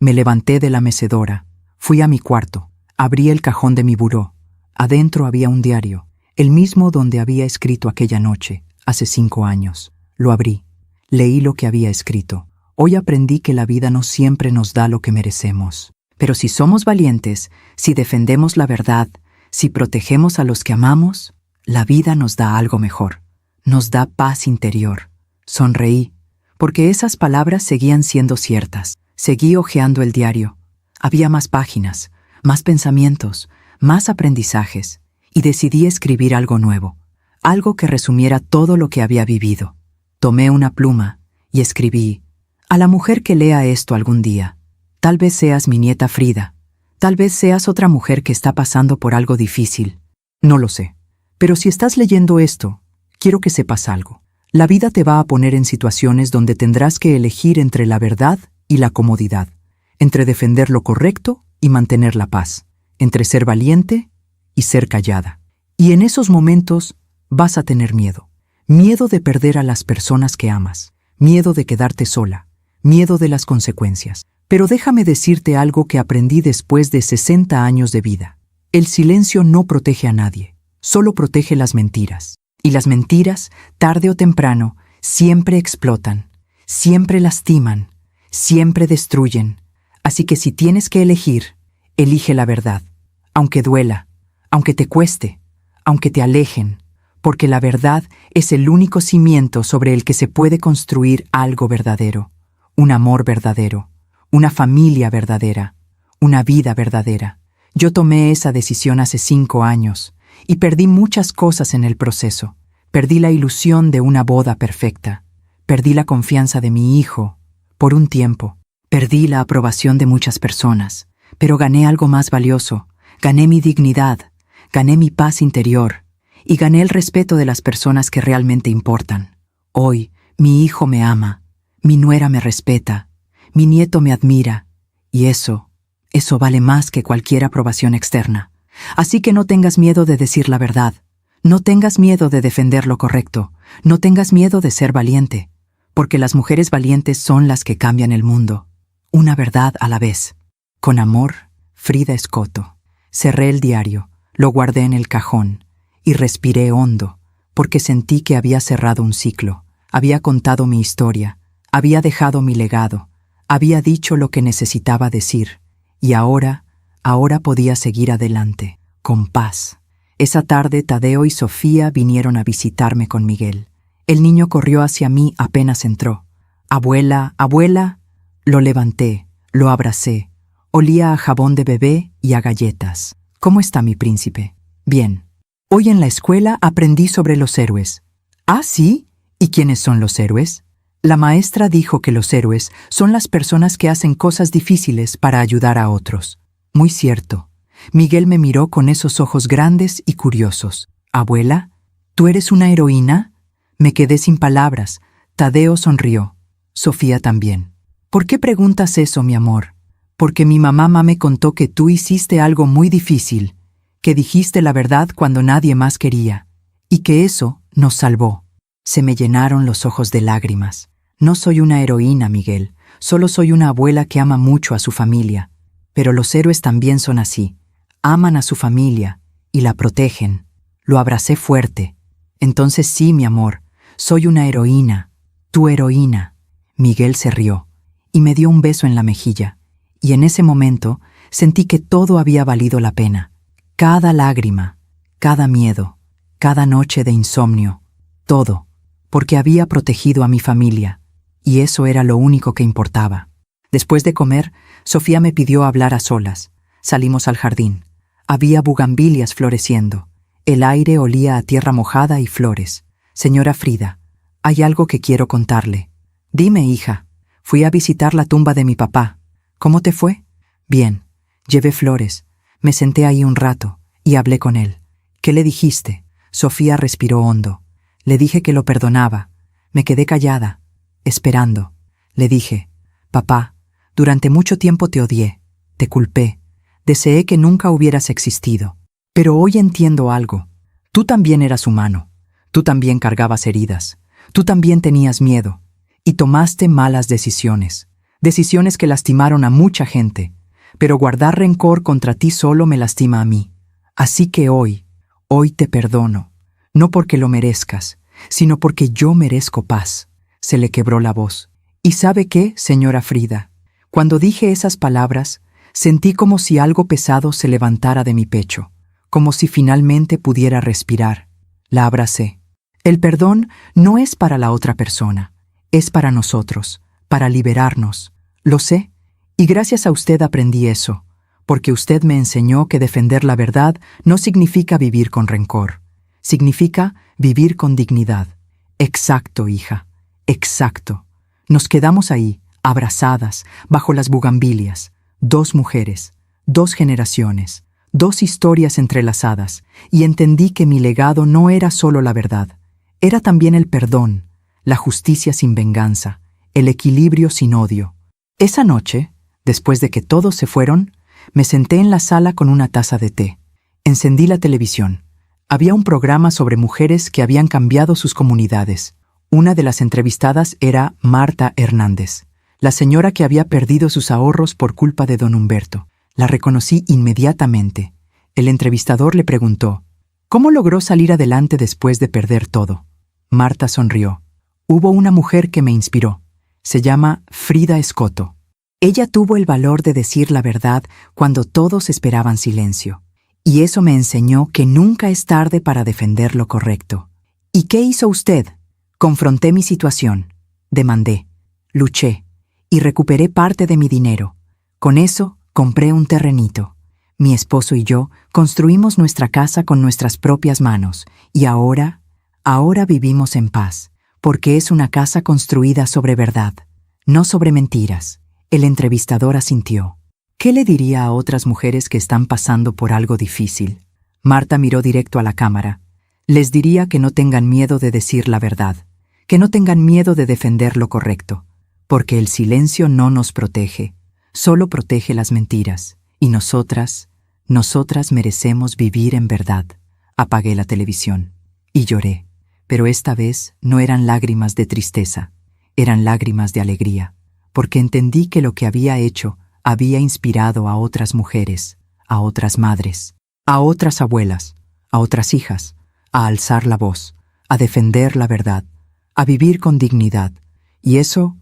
Me levanté de la mecedora, fui a mi cuarto, abrí el cajón de mi buró, Adentro había un diario, el mismo donde había escrito aquella noche, hace 5 años. Lo abrí. Leí lo que había escrito. Hoy aprendí que la vida no siempre nos da lo que merecemos. Pero si somos valientes, si defendemos la verdad, si protegemos a los que amamos, la vida nos da algo mejor. Nos da paz interior. Sonreí, porque esas palabras seguían siendo ciertas. Seguí hojeando el diario. Había más páginas, más pensamientos, más aprendizajes, y decidí escribir algo nuevo, algo que resumiera todo lo que había vivido. Tomé una pluma y escribí: a la mujer que lea esto algún día, tal vez seas mi nieta Frida, tal vez seas otra mujer que está pasando por algo difícil. No lo sé, pero si estás leyendo esto, quiero que sepas algo. La vida te va a poner en situaciones donde tendrás que elegir entre la verdad y la comodidad, entre defender lo correcto y mantener la paz, entre ser valiente y ser callada. Y en esos momentos vas a tener miedo. Miedo de perder a las personas que amas, miedo de quedarte sola, miedo de las consecuencias. Pero déjame decirte algo que aprendí después de 60 años de vida. El silencio no protege a nadie, solo protege las mentiras. Y las mentiras, tarde o temprano, siempre explotan, siempre lastiman, siempre destruyen. Así que si tienes que elegir, elige la verdad, aunque duela, aunque te cueste, aunque te alejen, porque la verdad es el único cimiento sobre el que se puede construir algo verdadero, un amor verdadero, una familia verdadera, una vida verdadera. Yo tomé esa decisión hace 5 años y perdí muchas cosas en el proceso. Perdí la ilusión de una boda perfecta, perdí la confianza de mi hijo, por un tiempo, perdí la aprobación de muchas personas, pero gané algo más valioso, gané mi dignidad, gané mi paz interior, y gané el respeto de las personas que realmente importan. Hoy, mi hijo me ama, mi nuera me respeta, mi nieto me admira, y eso vale más que cualquier aprobación externa. Así que no tengas miedo de decir la verdad, no tengas miedo de defender lo correcto, no tengas miedo de ser valiente, porque las mujeres valientes son las que cambian el mundo. Una verdad a la vez. Con amor, Frida Escoto. Cerré el diario, lo guardé en el cajón, y respiré hondo, porque sentí que había cerrado un ciclo, había contado mi historia, había dejado mi legado, había dicho lo que necesitaba decir, y ahora podía seguir adelante, con paz. Esa tarde Tadeo y Sofía vinieron a visitarme con Miguel. El niño corrió hacia mí apenas entró. «Abuela, abuela». Lo levanté, lo abracé. Olía a jabón de bebé y a galletas. «¿Cómo está mi príncipe?» «Bien. Hoy en la escuela aprendí sobre los héroes». «¿Ah, sí? ¿Y quiénes son los héroes?» La maestra dijo que los héroes son las personas que hacen cosas difíciles para ayudar a otros. Muy cierto. Miguel me miró con esos ojos grandes y curiosos. «Abuela, ¿tú eres una heroína?» Me quedé sin palabras. Tadeo sonrió. Sofía también. «¿Por qué preguntas eso, mi amor?» «Porque mi mamá me contó que tú hiciste algo muy difícil, que dijiste la verdad cuando nadie más quería, y que eso nos salvó». Se me llenaron los ojos de lágrimas. No soy una heroína, Miguel, solo soy una abuela que ama mucho a su familia. Pero los héroes también son así. Aman a su familia y la protegen. Lo abracé fuerte. «Entonces sí, mi amor, soy una heroína, tu heroína». Miguel se rió y me dio un beso en la mejilla, y en ese momento sentí que todo había valido la pena. Cada lágrima, cada miedo, cada noche de insomnio, todo, porque había protegido a mi familia, y eso era lo único que importaba. Después de comer, Sofía me pidió hablar a solas. Salimos al jardín. Había bugambilias floreciendo. El aire olía a tierra mojada y flores. «Señora Frida, hay algo que quiero contarle». «Dime, hija». «Fui a visitar la tumba de mi papá». «¿Cómo te fue?» «Bien. Llevé flores. Me senté ahí un rato y hablé con él». «¿Qué le dijiste?» Sofía respiró hondo. «Le dije que lo perdonaba». Me quedé callada, esperando. Le dije: «Papá, durante mucho tiempo te odié, te culpé, deseé que nunca hubieras existido. Pero hoy entiendo algo. Tú también eras humano, tú también cargabas heridas, tú también tenías miedo, y tomaste malas decisiones, decisiones que lastimaron a mucha gente, pero guardar rencor contra ti solo me lastima a mí. Así que hoy te perdono, no porque lo merezcas, sino porque yo merezco paz. Se le quebró la voz. ¿Y sabe qué, señora Frida? Cuando dije esas palabras, sentí como si algo pesado se levantara de mi pecho, como si finalmente pudiera respirar. La abracé. El perdón no es para la otra persona, es para nosotros, para liberarnos. Lo sé, y gracias a usted aprendí eso, porque usted me enseñó que defender la verdad no significa vivir con rencor, significa vivir con dignidad. Exacto, hija, exacto. Nos quedamos ahí, abrazadas, bajo las bugambilias, 2 mujeres, 2 generaciones, 2 historias entrelazadas, y entendí que mi legado no era solo la verdad, era también el perdón, la justicia sin venganza, el equilibrio sin odio. Esa noche, después de que todos se fueron, me senté en la sala con una taza de té. Encendí la televisión. Había un programa sobre mujeres que habían cambiado sus comunidades. Una de las entrevistadas era Marta Hernández, la señora que había perdido sus ahorros por culpa de don Humberto. La reconocí inmediatamente. El entrevistador le preguntó, ¿cómo logró salir adelante después de perder todo? Marta sonrió. Hubo una mujer que me inspiró. Se llama Frida Escoto. Ella tuvo el valor de decir la verdad cuando todos esperaban silencio. Y eso me enseñó que nunca es tarde para defender lo correcto. ¿Y qué hizo usted? Confronté mi situación. Demandé. Luché. Y recuperé parte de mi dinero. Con eso, compré un terrenito. Mi esposo y yo construimos nuestra casa con nuestras propias manos. Y ahora vivimos en paz. Porque es una casa construida sobre verdad, no sobre mentiras. El entrevistador asintió. ¿Qué le diría a otras mujeres que están pasando por algo difícil? Marta miró directo a la cámara. Les diría que no tengan miedo de decir la verdad, que no tengan miedo de defender lo correcto, porque el silencio no nos protege, solo protege las mentiras, y nosotras merecemos vivir en verdad. Apagué la televisión y lloré. Pero esta vez no eran lágrimas de tristeza, eran lágrimas de alegría, porque entendí que lo que había hecho había inspirado a otras mujeres, a otras madres, a otras abuelas, a otras hijas, a alzar la voz, a defender la verdad, a vivir con dignidad. Y eso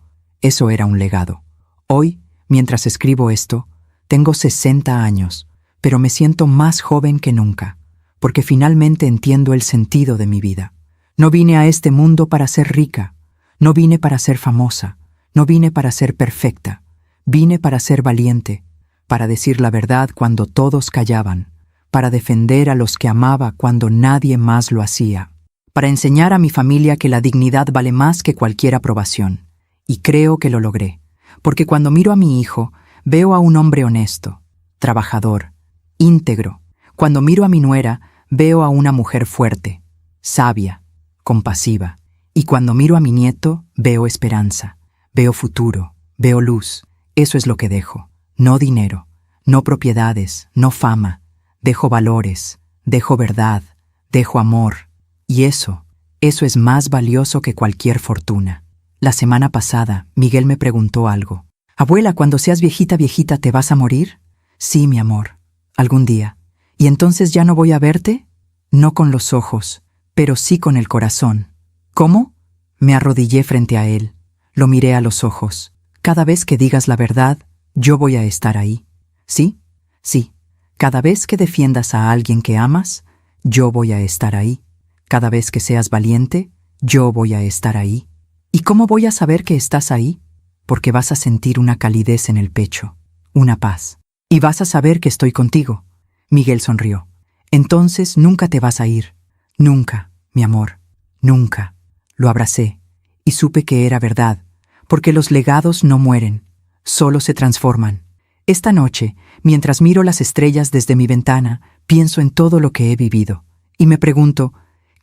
era un legado. Hoy, mientras escribo esto, tengo 60 años, pero me siento más joven que nunca, porque finalmente entiendo el sentido de mi vida. No vine a este mundo para ser rica, no vine para ser famosa, no vine para ser perfecta, vine para ser valiente, para decir la verdad cuando todos callaban, para defender a los que amaba cuando nadie más lo hacía, para enseñar a mi familia que la dignidad vale más que cualquier aprobación. Y creo que lo logré, porque cuando miro a mi hijo, veo a un hombre honesto, trabajador, íntegro. Cuando miro a mi nuera, veo a una mujer fuerte, sabia, compasiva. Y cuando miro a mi nieto, veo esperanza, veo futuro, veo luz. Eso es lo que dejo. No dinero, no propiedades, no fama. Dejo valores, dejo verdad, dejo amor. Y eso es más valioso que cualquier fortuna. La semana pasada, Miguel me preguntó algo. Abuela, cuando seas viejita, ¿te vas a morir? Sí, mi amor, algún día. ¿Y entonces ya no voy a verte? No con los ojos, pero sí con el corazón. ¿Cómo? Me arrodillé frente a él. Lo miré a los ojos. Cada vez que digas la verdad, yo voy a estar ahí. ¿Sí? Sí. Cada vez que defiendas a alguien que amas, yo voy a estar ahí. Cada vez que seas valiente, yo voy a estar ahí. ¿Y cómo voy a saber que estás ahí? Porque vas a sentir una calidez en el pecho, una paz. Y vas a saber que estoy contigo. Miguel sonrió. Entonces nunca te vas a ir. Nunca, mi amor, nunca. Lo abracé y supe que era verdad, porque los legados no mueren, solo se transforman. Esta noche, mientras miro las estrellas desde mi ventana, pienso en todo lo que he vivido y me pregunto,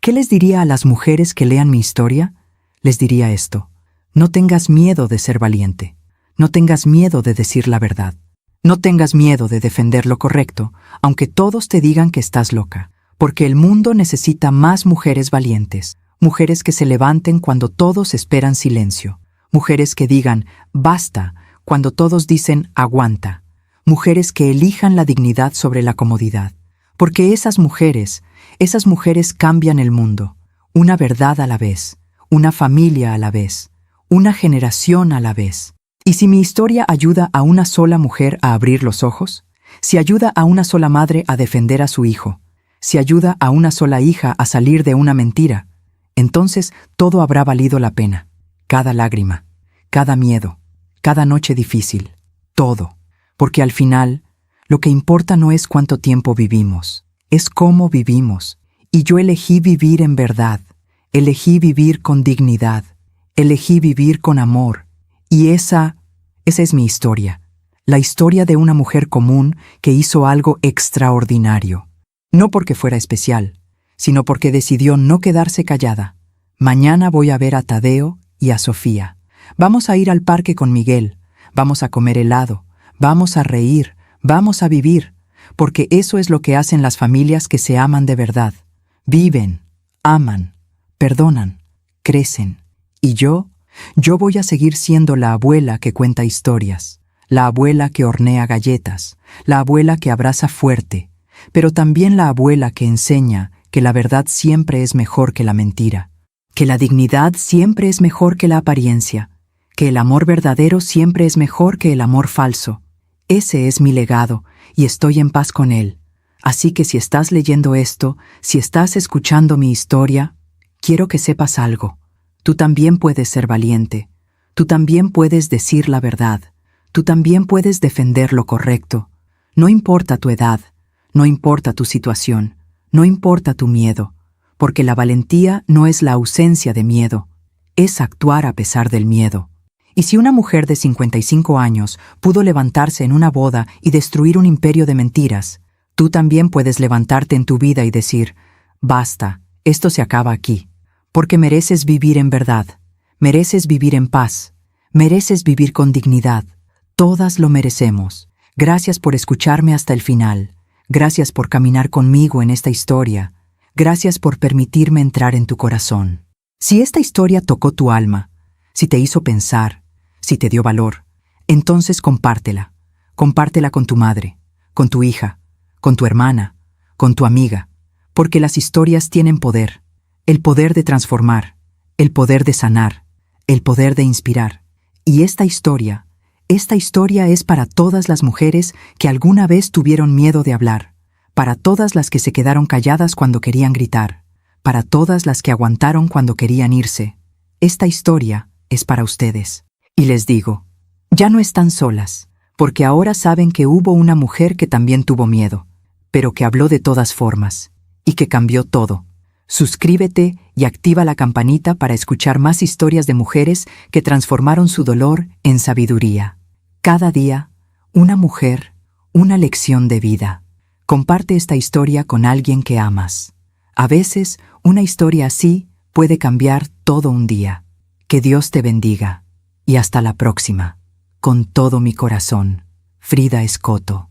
¿qué les diría a las mujeres que lean mi historia? Les diría esto: no tengas miedo de ser valiente, no tengas miedo de decir la verdad, no tengas miedo de defender lo correcto, aunque todos te digan que estás loca, porque el mundo necesita más mujeres valientes, mujeres que se levanten cuando todos esperan silencio, mujeres que digan basta cuando todos dicen aguanta, mujeres que elijan la dignidad sobre la comodidad, Porque esas mujeres cambian el mundo, una verdad a la vez, una familia a la vez, una generación a la vez. ¿Y si mi historia ayuda a una sola mujer a abrir los ojos? Si ayuda a una sola madre a defender a su hijo, si ayuda a una sola hija a salir de una mentira, entonces todo habrá valido la pena. Cada lágrima, cada miedo, cada noche difícil, todo. Porque al final, lo que importa no es cuánto tiempo vivimos, es cómo vivimos. Y yo elegí vivir en verdad, elegí vivir con dignidad, elegí vivir con amor. Y esa es mi historia. La historia de una mujer común que hizo algo extraordinario. No porque fuera especial, sino porque decidió no quedarse callada. Mañana voy a ver a Tadeo y a Sofía. Vamos a ir al parque con Miguel, vamos a comer helado, vamos a reír, vamos a vivir, porque eso es lo que hacen las familias que se aman de verdad. Viven, aman, perdonan, crecen. Y yo voy a seguir siendo la abuela que cuenta historias, la abuela que hornea galletas, la abuela que abraza fuerte, pero también la abuela que enseña que la verdad siempre es mejor que la mentira, que la dignidad siempre es mejor que la apariencia, que el amor verdadero siempre es mejor que el amor falso. Ese es mi legado y estoy en paz con él. Así que si estás leyendo esto, si estás escuchando mi historia, quiero que sepas algo. Tú también puedes ser valiente. Tú también puedes decir la verdad. Tú también puedes defender lo correcto. No importa tu edad, no importa tu situación, no importa tu miedo, porque la valentía no es la ausencia de miedo, es actuar a pesar del miedo. Y si una mujer de 55 años pudo levantarse en una boda y destruir un imperio de mentiras, tú también puedes levantarte en tu vida y decir, basta, esto se acaba aquí, porque mereces vivir en verdad, mereces vivir en paz, mereces vivir con dignidad. Todas lo merecemos. Gracias por escucharme hasta el final. Gracias por caminar conmigo en esta historia. Gracias por permitirme entrar en tu corazón. Si esta historia tocó tu alma, si te hizo pensar, si te dio valor, entonces compártela. Compártela con tu madre, con tu hija, con tu hermana, con tu amiga, porque las historias tienen poder. El poder de transformar, el poder de sanar, el poder de inspirar. Y esta historia es para todas las mujeres que alguna vez tuvieron miedo de hablar, para todas las que se quedaron calladas cuando querían gritar, para todas las que aguantaron cuando querían irse. Esta historia es para ustedes. Y les digo, ya no están solas, porque ahora saben que hubo una mujer que también tuvo miedo, pero que habló de todas formas, y que cambió todo. Suscríbete y activa la campanita para escuchar más historias de mujeres que transformaron su dolor en sabiduría. Cada día, una mujer, una lección de vida. Comparte esta historia con alguien que amas. A veces, una historia así puede cambiar todo un día. Que Dios te bendiga. Y hasta la próxima. Con todo mi corazón, Frida Escoto.